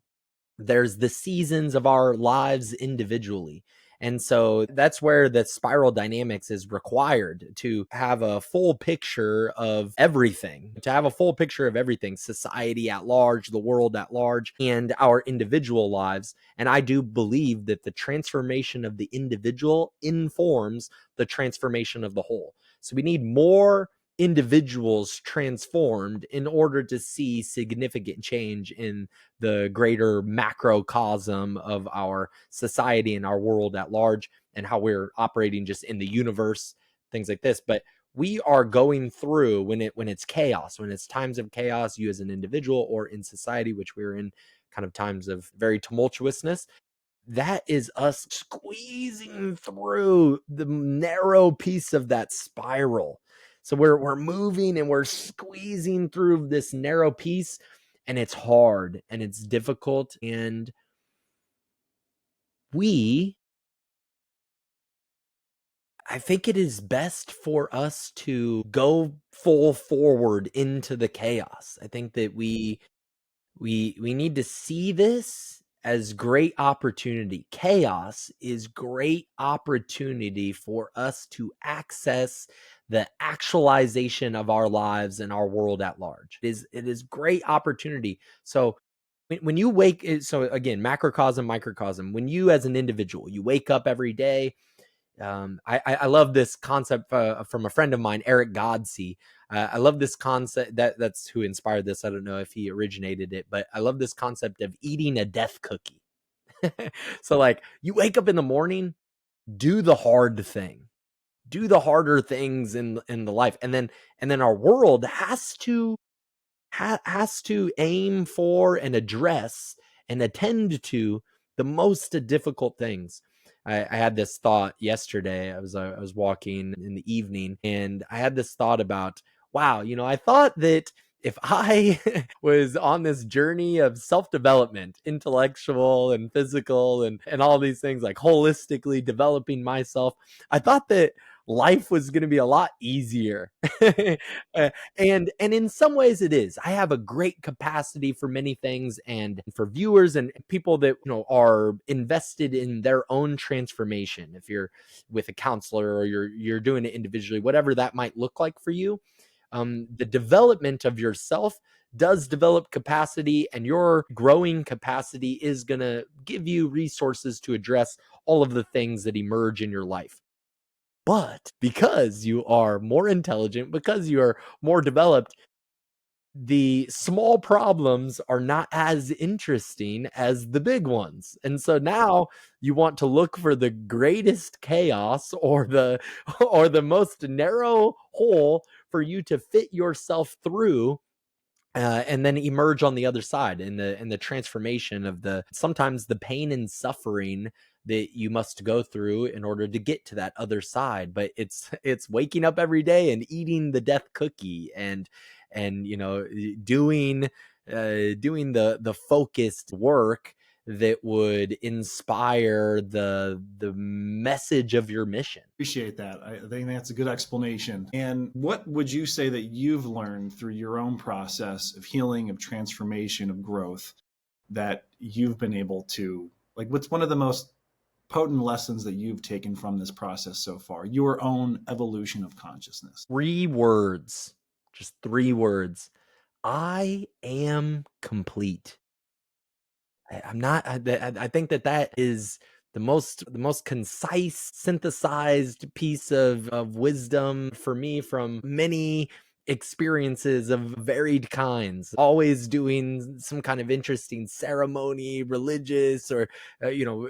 There's the seasons of our lives individually. And so that's where the spiral dynamics is required to have a full picture of everything, society at large, the world at large, and our individual lives. And I do believe that the transformation of the individual informs the transformation of the whole. So we need more individuals transformed in order to see significant change in the greater macrocosm of our society and our world at large, and how we're operating just in the universe, things like this. But we are going through, when it's chaos, when it's times of chaos, you as an individual or in society, which we're in kind of times of very tumultuousness, that is us squeezing through the narrow piece of that spiral. So we're moving and we're squeezing through this narrow piece, and it's hard and it's difficult, and we I think it is best for us to go full forward into the chaos. I think that we need to see this as great opportunity. Chaos is great opportunity for us to access the actualization of our lives and our world at large. It is great opportunity. So when you so again, macrocosm, microcosm, when you as an individual, you wake up every day. I love this concept from a friend of mine, Eric Godsey. I love this concept. That's who inspired this. I don't know if he originated it, but I love this concept of eating a death cookie. So like, you wake up in the morning, do the hard thing, do the harder things in the life, and then our world has to aim for and address and attend to the most difficult things. I had this thought yesterday. I was walking in the evening, and I had this thought about, wow, I thought that if I was on this journey of self-development, intellectual and physical and all these things, like holistically developing myself, I thought that life was going to be a lot easier. Uh, and in some ways it is. I have a great capacity for many things, and for viewers and people that are invested in their own transformation. If you're with a counselor or you're doing it individually, whatever that might look like for you, the development of yourself does develop capacity, and your growing capacity is going to give you resources to address all of the things that emerge in your life. But because you are more intelligent, because you are more developed, the small problems are not as interesting as the big ones. And so now you want to look for the greatest chaos, or the or the most narrow hole for you to fit yourself through, and then emerge on the other side in the transformation of the sometimes the pain and suffering that you must go through in order to get to that other side. But it's waking up every day and eating the death cookie, and doing the focused work that would inspire the message of your mission. Appreciate that. I think that's a good explanation. And what would you say that you've learned through your own process of healing, of transformation, of growth, that you've been able to, like, what's one of the most potent lessons that you've taken from this process so far, your own evolution of consciousness? 3 words, just 3 words. I am complete. I'm not. I think that is the most concise, synthesized piece of wisdom for me from many experiences of varied kinds. Always doing some kind of interesting ceremony, religious, or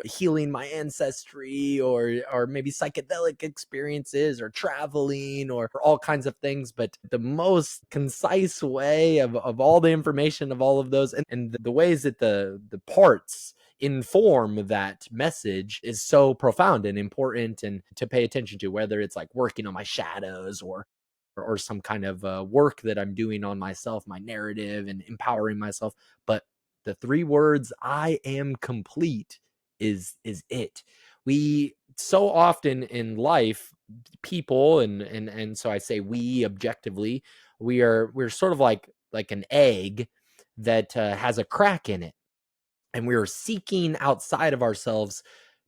healing my ancestry, or maybe psychedelic experiences, or traveling, or all kinds of things. But the most concise way of all the information of all of those, and the ways that the parts inform that message is so profound and important and to pay attention to, whether it's like working on my shadows, or some kind of work that I'm doing on myself, my narrative, and empowering myself. But the 3 words, I am complete, is it. We so often in life, people, and so I say we objectively, we're sort of like an egg that has a crack in it, and we're seeking outside of ourselves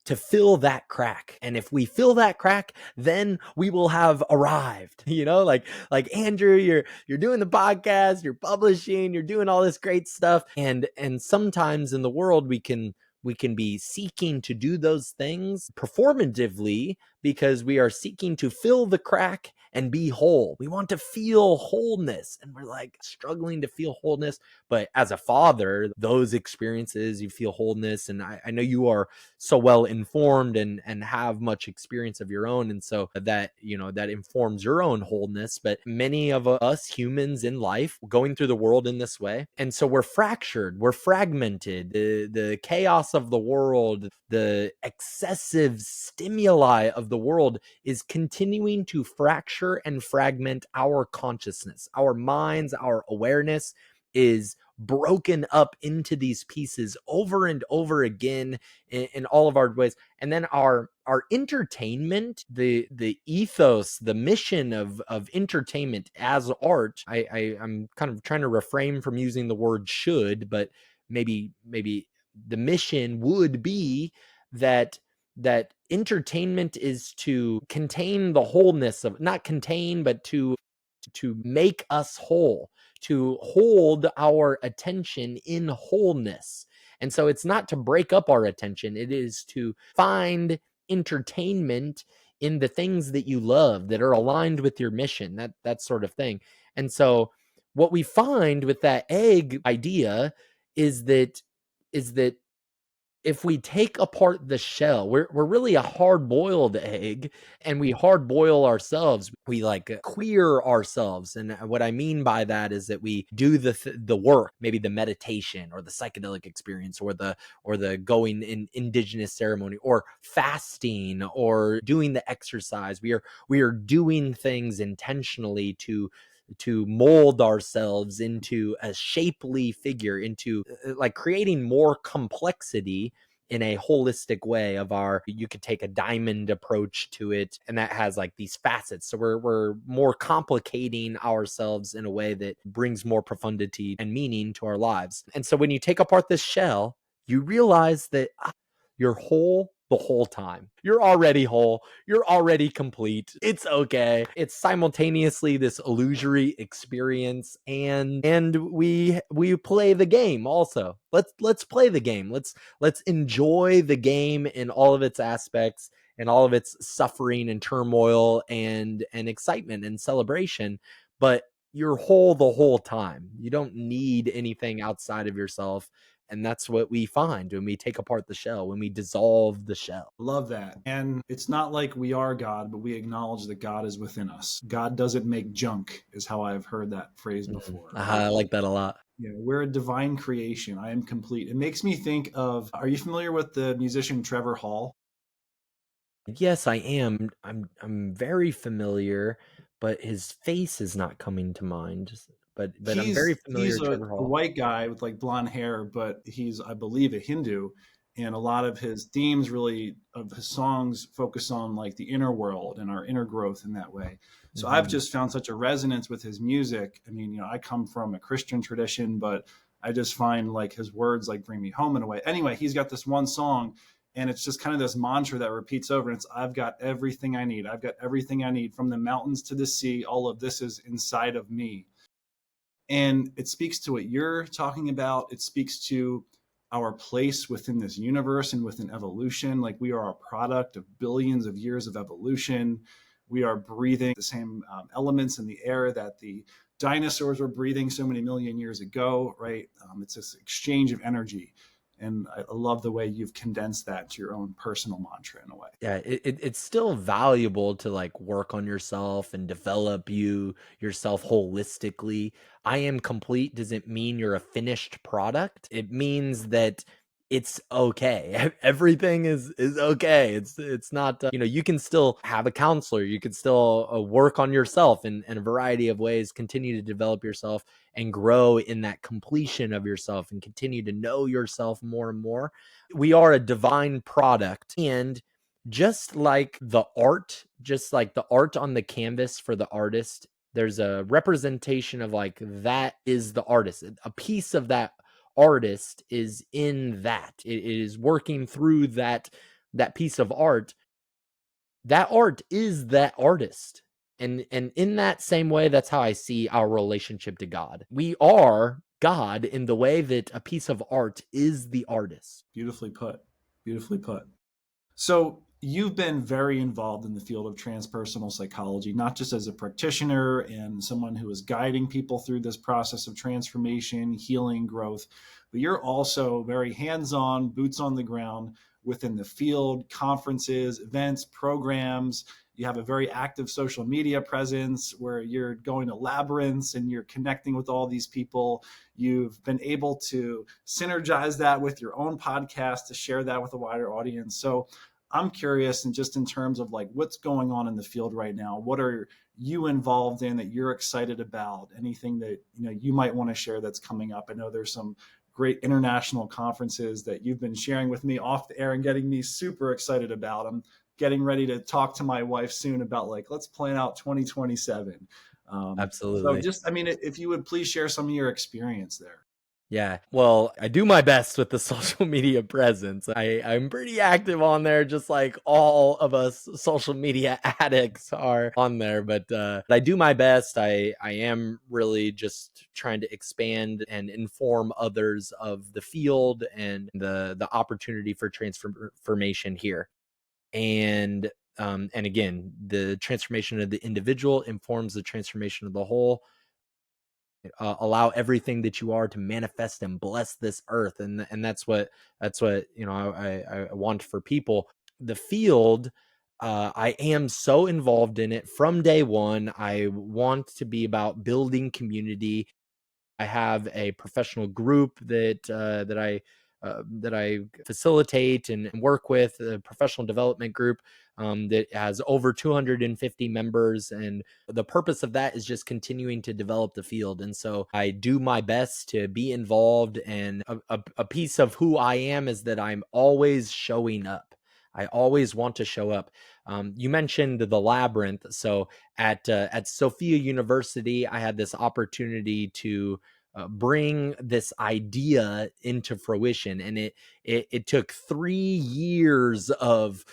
to fill that crack. And if we fill that crack, then we will have arrived. Like Andrew, you're doing the podcast, you're publishing, you're doing all this great stuff. And sometimes in the world we can be seeking to do those things performatively, because we are seeking to fill the crack and be whole. We want to feel wholeness, and we're like struggling to feel wholeness. But as a father, those experiences, you feel wholeness. And I know you are so well informed and have much experience of your own. And so that informs your own wholeness. But many of us humans in life going through the world in this way. And so we're fractured, we're fragmented. The chaos of the world, the excessive stimuli of the world is continuing to fracture and fragment our consciousness, our minds, our awareness is broken up into these pieces over and over again in all of our ways. And then our entertainment, the ethos, the mission of entertainment as art. I'm kind of trying to refrain from using the word should, but maybe the mission would be that entertainment is to contain the wholeness of, not contain, but to make us whole, to hold our attention in wholeness. And so it's not to break up our attention, it is to find entertainment in the things that you love, that are aligned with your mission, that sort of thing. And so what we find with that egg idea is that if we take apart the shell, we're really a hard-boiled egg, and we hard boil ourselves. We like queer ourselves, and what I mean by that is that we do the work, maybe the meditation or the psychedelic experience or the going in indigenous ceremony or fasting or doing the exercise. We are doing things intentionally to mold ourselves into a shapely figure, into like creating more complexity in a holistic way of our. You could take a diamond approach to it, and that has like these facets, so we're more complicating ourselves in a way that brings more profundity and meaning to our lives. And so when you take apart this shell, you realize that you're whole the whole time. You're already whole. You're already complete. It's okay. It's simultaneously this illusory experience, and we play the game also. Let's play the game. Let's enjoy the game in all of its aspects and all of its suffering and turmoil and excitement and celebration, but you're whole the whole time. You don't need anything outside of yourself. And that's what we find when we take apart the shell, when we dissolve the shell. Love that. And it's not like we are God, but we acknowledge that God is within us. God doesn't make junk, is how I've heard that phrase before, right? I like that a lot. Yeah, we're a divine creation. I am complete. It makes me think of, are you familiar with the musician Trevor Hall? Yes, I am. I'm very familiar, but his face is not coming to mind. But I'm very familiar He's with Trevor a Hall. white guy with like blonde hair, but he's, I believe, a Hindu. And a lot of his themes really of his songs focus on like the inner world and our inner growth in that way. So I've Mhm. just found such a resonance with his music. I mean, I come from a Christian tradition, but I just find like his words like bring me home in a way. Anyway, he's got this one song and it's just kind of this mantra that repeats over. And it's, I've got everything I need. I've got everything I need, from the mountains to the sea. All of this is inside of me. And it speaks to what you're talking about. It speaks to our place within this universe and within evolution. Like, we are a product of billions of years of evolution. We are breathing the same elements in the air that the dinosaurs were breathing so many million years ago, right? It's this exchange of energy. And I love the way you've condensed that to your own personal mantra in a way. Yeah, it's still valuable to like work on yourself and develop yourself holistically. I am complete doesn't mean you're a finished product. It means that it's okay. Everything is okay. It's not you can still have a counselor. You can still work on yourself in a variety of ways, continue to develop yourself and grow in that completion of yourself and continue to know yourself more and more. We are a divine product, and just like the art on the canvas for the artist, there's a representation of like that is the artist. A piece of that artist is in that. It is working through that piece of art. That art is that artist. And in that same way, that's how I see our relationship to God. We are God in the way that a piece of art is the artist. Beautifully put. Beautifully put. So you've been very involved in the field of transpersonal psychology, not just as a practitioner and someone who is guiding people through this process of transformation, healing, growth, but you're also very hands-on, boots on the ground within the field, conferences, events, programs. You have a very active social media presence where you're going to labyrinths and you're connecting with all these people. You've been able to synergize that with your own podcast to share that with a wider audience. So I'm curious, and just in terms of like what's going on in the field right now, what are you involved in that you're excited about? Anything that you might want to share that's coming up? I know there's some great international conferences that you've been sharing with me off the air and getting me super excited about. I'm getting ready to talk to my wife soon about like, let's plan out 2027. So Absolutely. just, I mean, if you would please share some of your experience there. Yeah. Well, I do my best with the social media presence. I'm pretty active on there, just like all of us social media addicts are on there. But I do my best. I am really just trying to expand and inform others of the field and the opportunity for transformation here. And again, the transformation of the individual informs the transformation of the whole. allow everything that you are to manifest and bless this earth. And that's what I want for people. The field, I am so involved in it from day one. I want to be about building community. I have a professional group that I facilitate and work with, a professional development group that has over 250 members, and the purpose of that is just continuing to develop the field. And so I do my best to be involved, and a piece of who I am is that I'm always showing up. I always want to show up. You mentioned the labyrinth. So at Sophia University, I had this opportunity to bring this idea into fruition, and it took 3 years of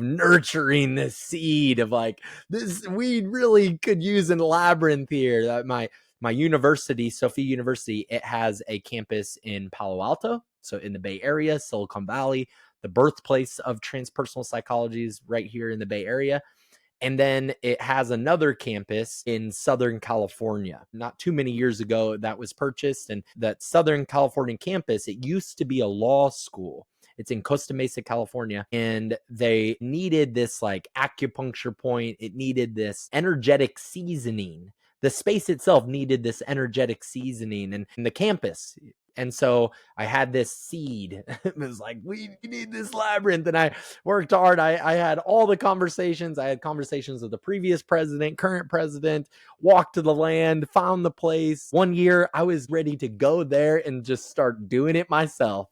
nurturing this seed of like, this we really could use a labyrinth here. My university, Sophia University, it has a campus in Palo Alto, so in the Bay Area, Silicon Valley. The birthplace of transpersonal psychology is right here in the Bay Area. And then it has another campus in Southern California. Not too many years ago, that was purchased. And that Southern California campus, it used to be a law school. It's in Costa Mesa, California. And they needed this like acupuncture point. It needed this energetic seasoning. The space itself needed this energetic seasoning, and the campus. And so I had this seed. It was like, we need this labyrinth. And I worked hard. I had all the conversations. I had conversations with the previous president, current president, walked to the land, found the place. One year I was ready to go there and just start doing it myself.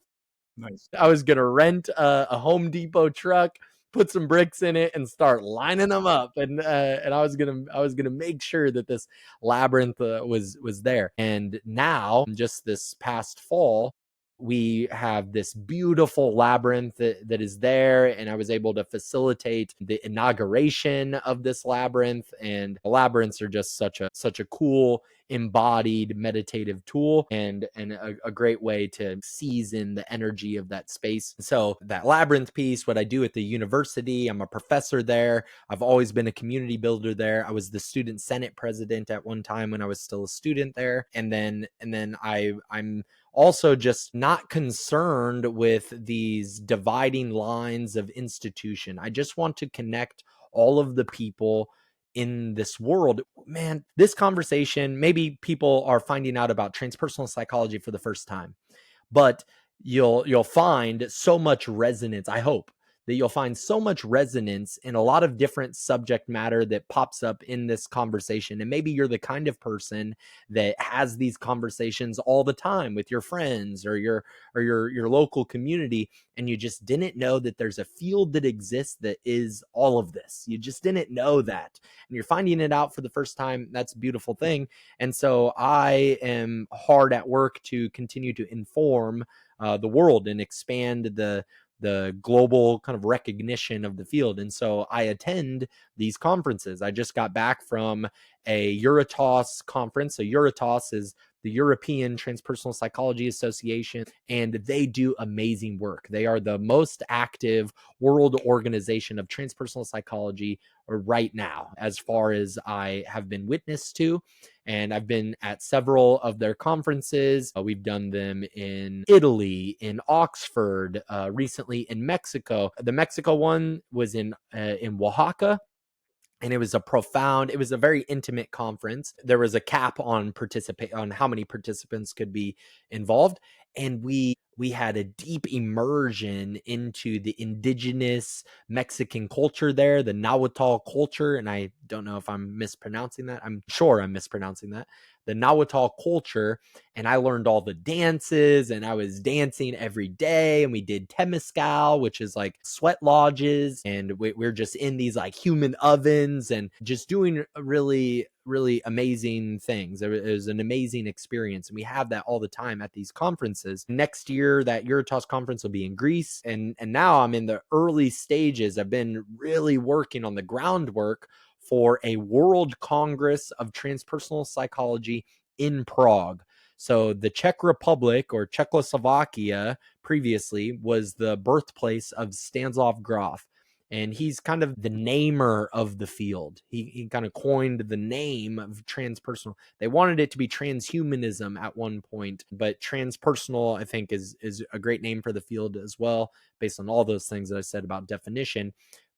Nice. I was going to rent a Home Depot truck, put some bricks in it, and start lining them up. And I was gonna make sure that this labyrinth was there. And now, just this past fall, we have this beautiful labyrinth that is there, and I was able to facilitate the inauguration of this labyrinth. And the labyrinths are just such a cool embodied meditative tool, and a great way to season the energy of that space. So that labyrinth piece, what I do at the university, I'm a professor there. I've always been a community builder there. I was the student senate president at one time when I was still a student there. I'm also just not concerned with these dividing lines of institution. I just want to connect all of the people in this world. Man, this conversation, maybe people are finding out about transpersonal psychology for the first time, but you'll find so much resonance. I hope that you'll find so much resonance in a lot of different subject matter that pops up in this conversation. And maybe you're the kind of person that has these conversations all the time with your friends or your local community, and you just didn't know that there's a field that exists that is all of this. You just didn't know that, and you're finding it out for the first time. That's a beautiful thing. And so I am hard at work to continue to inform the world and expand the global kind of recognition of the field. And so I attend these conferences. I just got back from a Euritos conference. So Euritos is the European Transpersonal Psychology Association, and they do amazing work. They are the most active world organization of transpersonal psychology right now, as far as I have been witness to. And I've been at several of their conferences. We've done them in Italy, in Oxford, recently in Mexico. The Mexico one was in Oaxaca. And it was a very intimate conference. There was a cap on how many participants could be involved. And we had a deep immersion into the indigenous Mexican culture there, the Nahuatl culture. And I don't know if I'm mispronouncing that. I'm sure I'm mispronouncing that. The Nahuatl culture. And I learned all the dances, and I was dancing every day. And we did temazcal, which is like sweat lodges. And we're just in these like human ovens and just doing really, really amazing things. It was an amazing experience. And we have that all the time at these conferences. Next year, that Euritos conference will be in Greece. And now I'm in the early stages. I've been really working on the groundwork for a World Congress of Transpersonal Psychology in Prague. So the Czech Republic, or Czechoslovakia previously, was the birthplace of Stanislav Grof. and he's kind of the namer of the field. He kind of coined the name of transpersonal. They wanted it to be transhumanism at one point, but transpersonal, I think, is a great name for the field as well, based on all those things that I said about definition.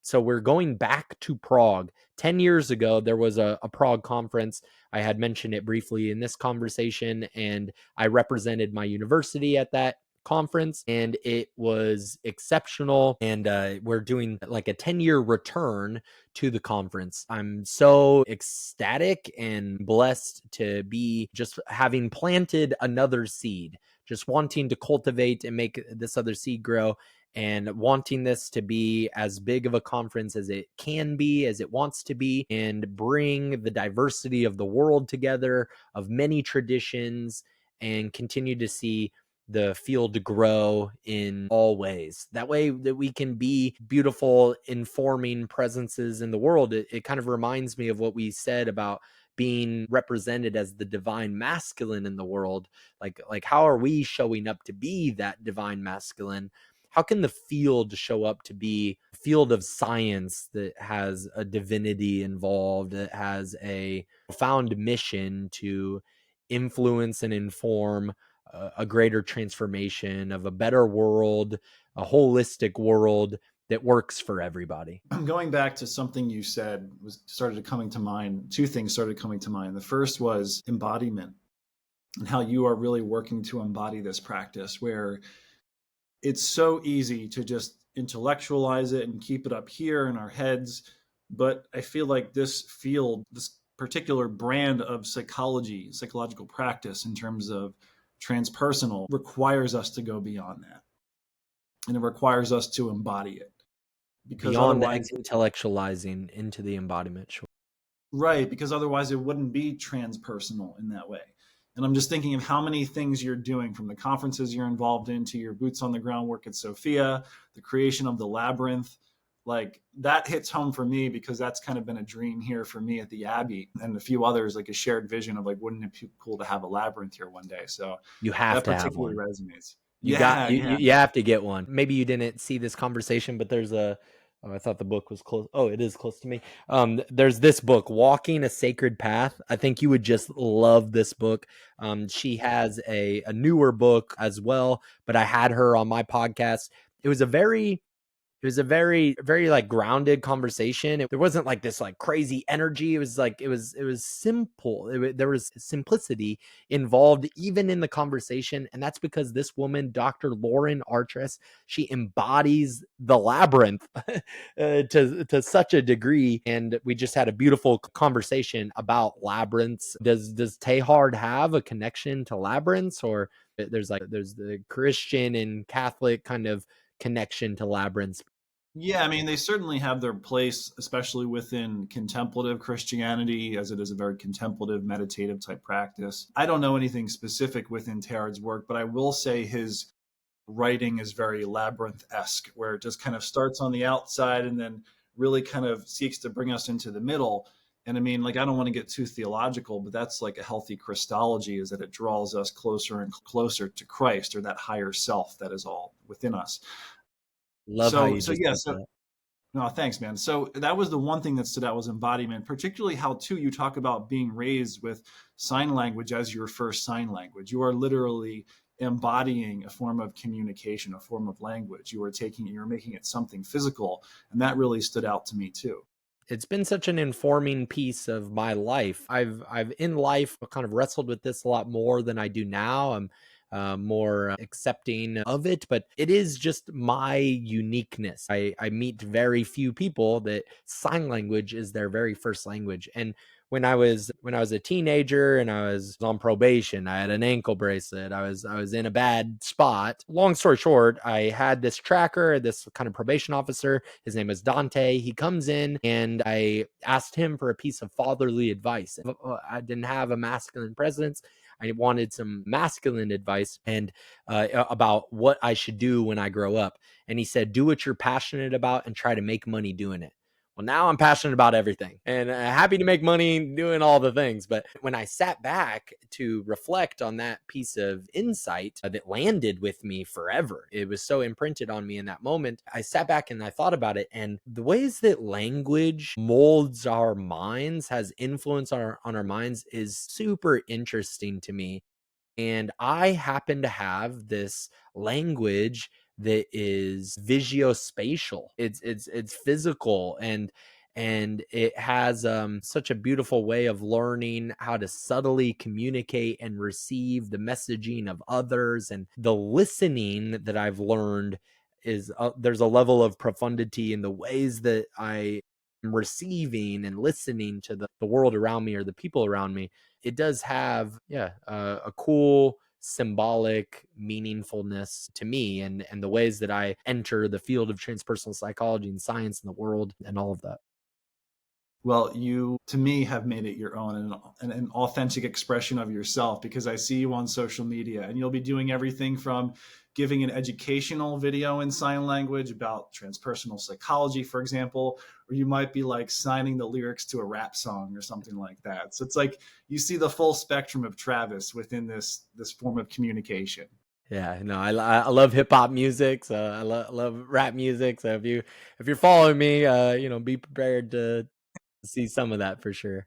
So we're going back to Prague. 10 years ago, there was a Prague conference. I had mentioned it briefly in this conversation, and I represented my university at that conference, and it was exceptional. And we're doing like a 10-year return to the conference. I'm so ecstatic and blessed to be just having planted another seed, just wanting to cultivate and make this other seed grow, and wanting this to be as big of a conference as it can be, as it wants to be, and bring the diversity of the world together, of many traditions, and continue to see the field grow in all ways. That way that we can be beautiful, informing presences in the world. It kind of reminds me of what we said about being represented as the divine masculine in the world. Like how are we showing up to be that divine masculine? How can the field show up to be a field of science that has a divinity involved, that has a profound mission to influence and inform a greater transformation of a better world, a holistic world that works for everybody? Going back to something you said started coming to mind. Two things started coming to mind. The first was embodiment, and how you are really working to embody this practice, where it's so easy to just intellectualize it and keep it up here in our heads. But I feel like this field, this particular brand of psychology, psychological practice in terms of transpersonal, requires us to go beyond that. And it requires us to embody it. Because Beyond the otherwise, intellectualizing into the embodiment. Sure. right, because otherwise it wouldn't be transpersonal in that way. And I'm just thinking of how many things you're doing, from the conferences you're involved in to your boots on the ground work at Sophia, the creation of the labyrinth. Like, that hits home for me, because that's kind of been a dream here for me at the Abbey, and a few others, like a shared vision of like, wouldn't it be cool to have a labyrinth here one day? So You have that to have particularly one. resonates. You got Yeah, you, yeah. you have to get one. Maybe you didn't see this conversation, but there's a oh, I thought the book was close. Oh, it is close to me. There's this book, Walking a Sacred Path. I think you would just love this book. She has a newer book as well, but I had her on my podcast. It was a very it was a very, very like grounded conversation. There wasn't like this like crazy energy. It was like it was simple. There was simplicity involved even in the conversation, and that's because this woman, Dr. Lauren Artress, she embodies the labyrinth to such a degree. And we just had a beautiful conversation about labyrinths. Does Tehard have a connection to labyrinths, or there's the Christian and Catholic kind of connection to labyrinths? Yeah, I mean, they certainly have their place, especially within contemplative Christianity, as it is a very contemplative, meditative type practice. I don't know anything specific within Teilhard's work, but I will say his writing is very labyrinth-esque, where it just kind of starts on the outside and then really kind of seeks to bring us into the middle. And I mean, like, I don't want to get too theological, but that's like a healthy Christology, is that it draws us closer and closer to Christ, or that higher self that is all within us. Love how So, you so just yeah, said so that. no, thanks, man. So that was the one thing that stood out, was embodiment, particularly how, too, you talk about being raised with sign language as your first sign language. You are literally embodying a form of communication, a form of language. You are taking it, you're making it something physical. And that really stood out to me, too. It's been such an informing piece of my life. I've in life kind of wrestled with this a lot more than I do now. I'm more accepting of it, but it is just my uniqueness. I meet very few people that sign language is their very first language. And when I was a teenager and I was on probation, I had an ankle bracelet. I was in a bad spot. Long story short, I had this tracker, this kind of probation officer. His name is Dante. He comes in and I asked him for a piece of fatherly advice. I didn't have a masculine presence. I wanted some masculine advice and about what I should do when I grow up. And he said, do what you're passionate about and try to make money doing it. Well, now I'm passionate about everything and happy to make money doing all the things. But when I sat back to reflect on that piece of insight that landed with me forever, it was so imprinted on me in that moment. I sat back and I thought about it, and the ways that language molds our minds, has influence on our minds, is super interesting to me. And I happen to have this language that is visuospatial. It's physical, and it has such a beautiful way of learning how to subtly communicate and receive the messaging of others. And the listening that I've learned is there's a level of profundity in the ways that I am receiving and listening to the world around me or the people around me. It does have, yeah, a cool symbolic meaningfulness to me, and the ways that I enter the field of transpersonal psychology and science and the world and all of that. Well, you, to me, have made it your own and an authentic expression of yourself, because I see you on social media and you'll be doing everything from giving an educational video in sign language about transpersonal psychology, for example, or you might be like signing the lyrics to a rap song or something like that. So it's like you see the full spectrum of Travis within this form of communication. Yeah, no, I love hip hop music, so I love rap music. So if you're following me, be prepared to see some of that for sure.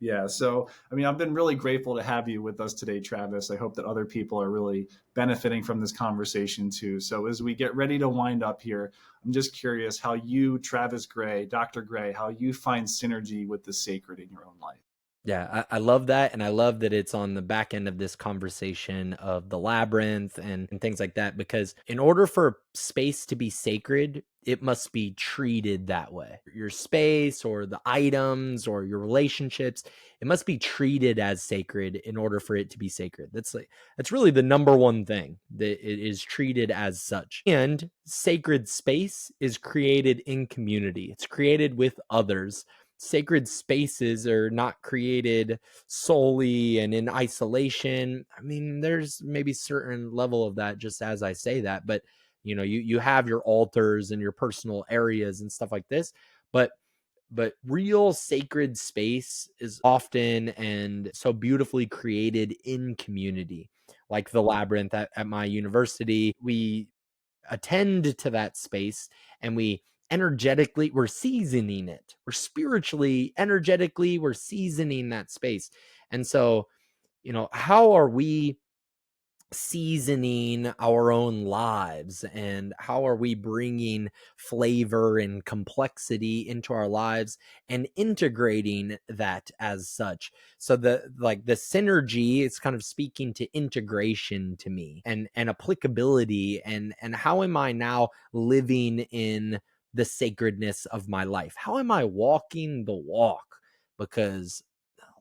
Yeah. So, I mean, I've been really grateful to have you with us today, Travis. I hope that other people are really benefiting from this conversation too. So, as we get ready to wind up here, I'm just curious how you, Travis Gray, Dr. Gray, how you find synergy with the sacred in your own life. Yeah, I love that. And I love that it's on the back end of this conversation of the labyrinth and things like that, because in order for space to be sacred, it must be treated that way. Your space or the items or your relationships, it must be treated as sacred in order for it to be sacred. That's really the number one thing, that it is treated as such. And sacred space is created in community. It's created with others. Sacred spaces are not created solely and in isolation. I mean, there's maybe certain level of that just as I say that, but you have your altars and your personal areas and stuff like this, but real sacred space is often and so beautifully created in community. Like the labyrinth at my university, we attend to that space, and we're seasoning it. We're spiritually, energetically, we're seasoning that space. And so, how are we seasoning our own lives, and how are we bringing flavor and complexity into our lives and integrating that as such? So the synergy is kind of speaking to integration to me, and applicability, and how am I now living in the sacredness of my life? How am I walking the walk? Because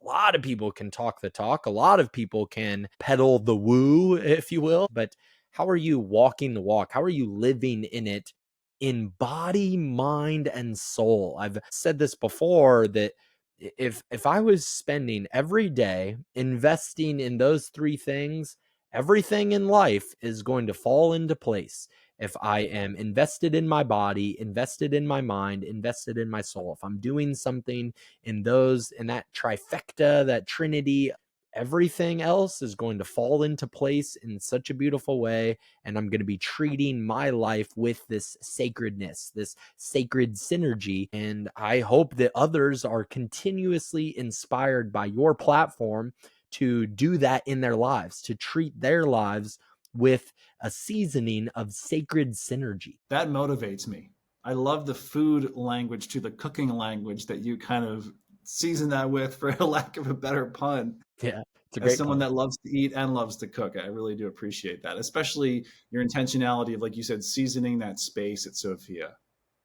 a lot of people can talk the talk. A lot of people can peddle the woo, if you will. But how are you walking the walk? How are you living in it in body, mind, and soul? I've said this before, that if I was spending every day investing in those three things, everything in life is going to fall into place. If I am invested in my body, invested in my mind, invested in my soul, if I'm doing something in that trifecta, that trinity, everything else is going to fall into place in such a beautiful way. And I'm going to be treating my life with this sacredness, this sacred synergy. And I hope that others are continuously inspired by your platform to do that in their lives, to treat their lives with a seasoning of sacred synergy. That motivates me. I love the food language to the cooking language that you kind of season that with, for a lack of a better pun. Yeah, it's a As great someone pun. that loves to eat and loves to cook, I really do appreciate that, especially your intentionality of, like you said, seasoning that space at Sophia.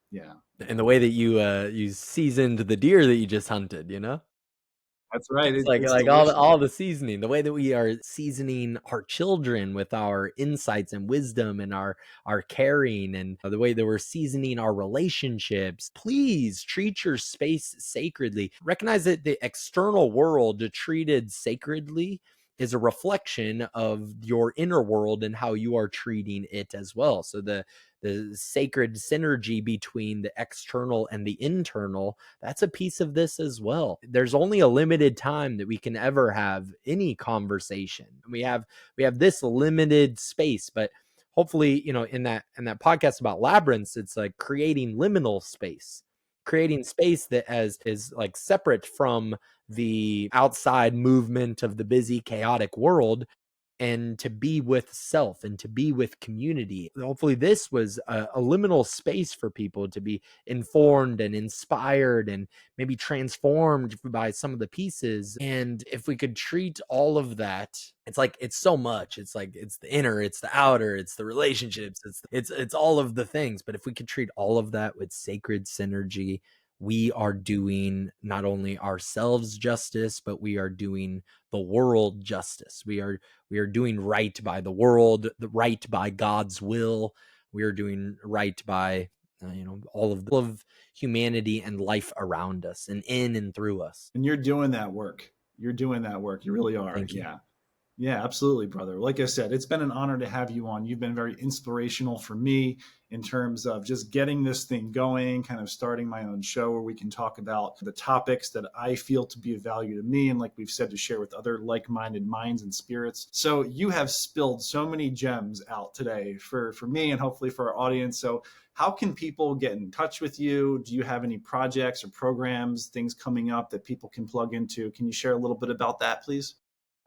Yeah, And the way that you seasoned the deer that you just hunted. that's right. It's like It's all delicious. all the seasoning, the way that we are seasoning our children with our insights and wisdom and our caring, and the way that we're seasoning our relationships. Please treat your space sacredly. Recognize that the external world treated sacredly is a reflection of your inner world and how you are treating it as well. So the sacred synergy between the external and the internal, that's a piece of this as well. There's only a limited time that we can ever have any conversation. We have this limited space, but hopefully, in that podcast about labyrinths, it's like creating liminal space, creating space that as is like separate from the outside movement of the busy chaotic world, and to be with self and to be with community. Hopefully, this was a liminal space for people to be informed and inspired and maybe transformed by some of the pieces. And if we could treat all of that, it's like it's so much. It's like it's the inner, it's the outer, it's the relationships, it's all of the things. But if we could treat all of that with sacred synergy, we are doing not only ourselves justice, but we are doing the world justice. We are doing right by the world, the right by God's will. We are doing right by all of humanity and life around us and in and through us. And you're doing that work. You're doing that work. You really are. Thank you. Yeah. Yeah, absolutely, brother. Like I said, it's been an honor to have you on. You've been very inspirational for me in terms of just getting this thing going, kind of starting my own show where we can talk about the topics that I feel to be of value to me. And like we've said, to share with other like-minded minds and spirits. So you have spilled so many gems out today for me and hopefully for our audience. So how can people get in touch with you? Do you have any projects or programs, things coming up that people can plug into? Can you share a little bit about that, please?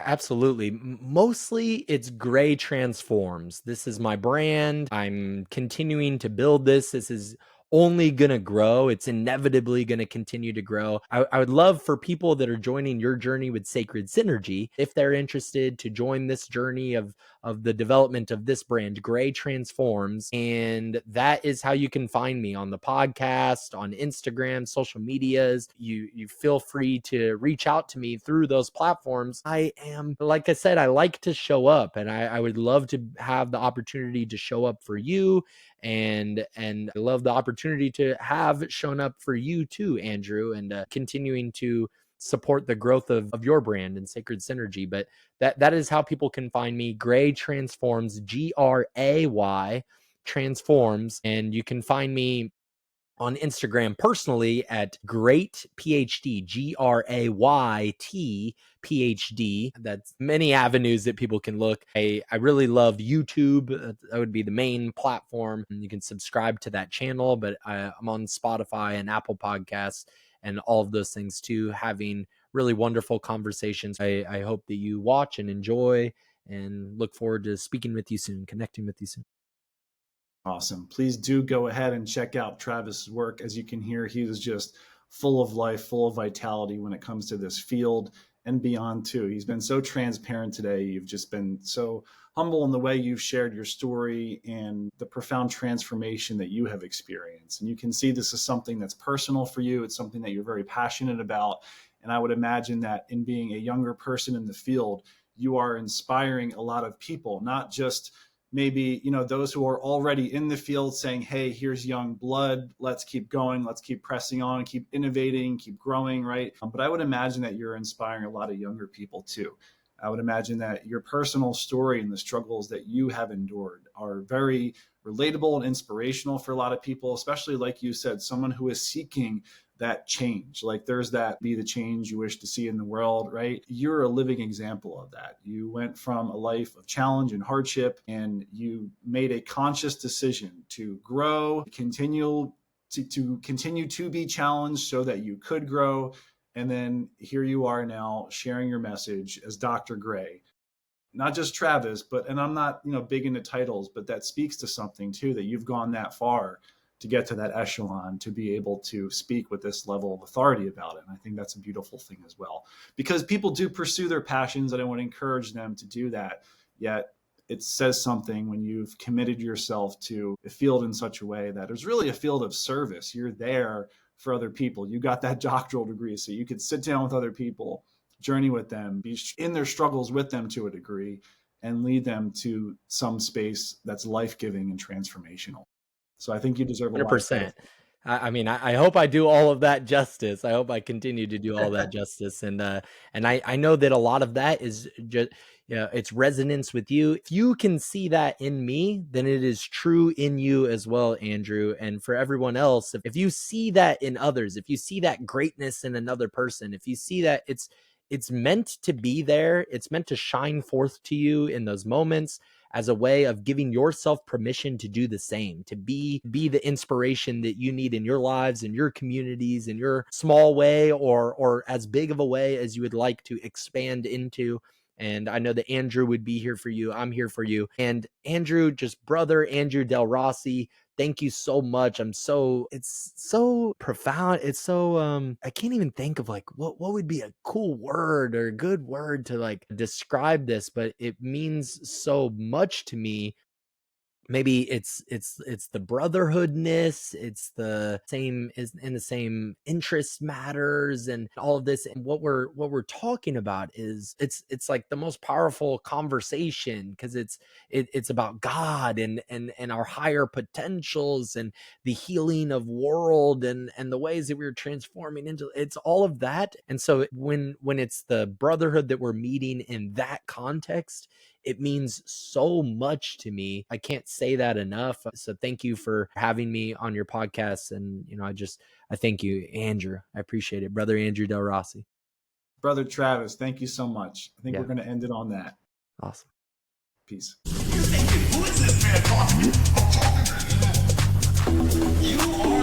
Absolutely. Mostly it's Gray Transforms. This is my brand. I'm continuing to build this. This is only going to grow. It's inevitably going to continue to grow. I would love for people that are joining your journey with Sacred Synergy, if they're interested, to join this journey of the development of this brand, Gray Transforms. And that is how you can find me on the podcast, on Instagram, social medias. You feel free to reach out to me through those platforms. I am, like I said, I like to show up, and I would love to have the opportunity to show up for you. And I love the opportunity to have shown up for you too, Andrew, and continuing to support the growth of your brand and Sacred Synergy. But that is how people can find me. Gray Transforms, Gray Transforms. And you can find me on Instagram personally at Great PhD, GRAYT PhD. That's many avenues that people can look. I really love YouTube. That would be the main platform. You can subscribe to that channel, but I'm on Spotify and Apple Podcasts and all of those things too, having really wonderful conversations. I hope that you watch and enjoy, and look forward to speaking with you soon, connecting with you soon. Awesome. Please do go ahead and check out Travis's work. As you can hear, he is just full of life, full of vitality when it comes to this field and beyond too. He's been so transparent today. You've just been so humble in the way you've shared your story and the profound transformation that you have experienced. And you can see this is something that's personal for you. It's something that you're very passionate about. And I would imagine that in being a younger person in the field, you are inspiring a lot of people, not just maybe, those who are already in the field saying, hey, here's young blood, let's keep going, let's keep pressing on, keep innovating, keep growing, right? But I would imagine that you're inspiring a lot of younger people too. I would imagine that your personal story and the struggles that you have endured are very relatable and inspirational for a lot of people, especially like you said, someone who is seeking that change. Like there's that be the change you wish to see in the world, right? You're a living example of that. You went from a life of challenge and hardship, and you made a conscious decision to grow, continue to be challenged so that you could grow. And then here you are now sharing your message as Dr. Gray. Not just Travis, and I'm not, big into titles, but that speaks to something too, that you've gone that far to get to that echelon, to be able to speak with this level of authority about it. And I think that's a beautiful thing as well, because people do pursue their passions, and I want to encourage them to do that. Yet it says something when you've committed yourself to a field in such a way that it's really a field of service. You're there for other people. You got that doctoral degree so you could sit down with other people, journey with them, be in their struggles with them to a degree, and lead them to some space that's life-giving and transformational. So I think you deserve a lot of credit. 100%. I mean, I hope I do all of that justice. I hope I continue to do all that justice, and I know that a lot of that is just, you know, it's resonance with you. If you can see that in me, then it is true in you as well, Andrew. And for everyone else, if you see that in others, if you see that greatness in another person, if you see that it's meant to be there, it's meant to shine forth to you in those moments as a way of giving yourself permission to do the same, to be the inspiration that you need in your lives, in your communities, in your small way, or as big of a way as you would like to expand into. And I know that Andrew would be here for you. I'm here for you. And Andrew, just brother Andrew Del Rossi, thank you so much. It's so profound. It's so I can't even think of like what would be a cool word or a good word to like describe this, but it means so much to me. Maybe it's the brotherhoodness, it's the same, is in the same interest matters and all of this. And what we're talking about is it's like the most powerful conversation, because it's about God and our higher potentials and the healing of world and the ways that we're transforming into, it's all of that. And so when it's the brotherhood that we're meeting in that context, it means so much to me. I can't say that enough. So thank you for having me on your podcast. And, you know, I thank you, Andrew. I appreciate it. Brother Andrew Del Rossi. Brother Travis, thank you so much. I think Yeah. we're going to end it on that. Awesome. Peace. Who is this man talking? I'm talking to you. You are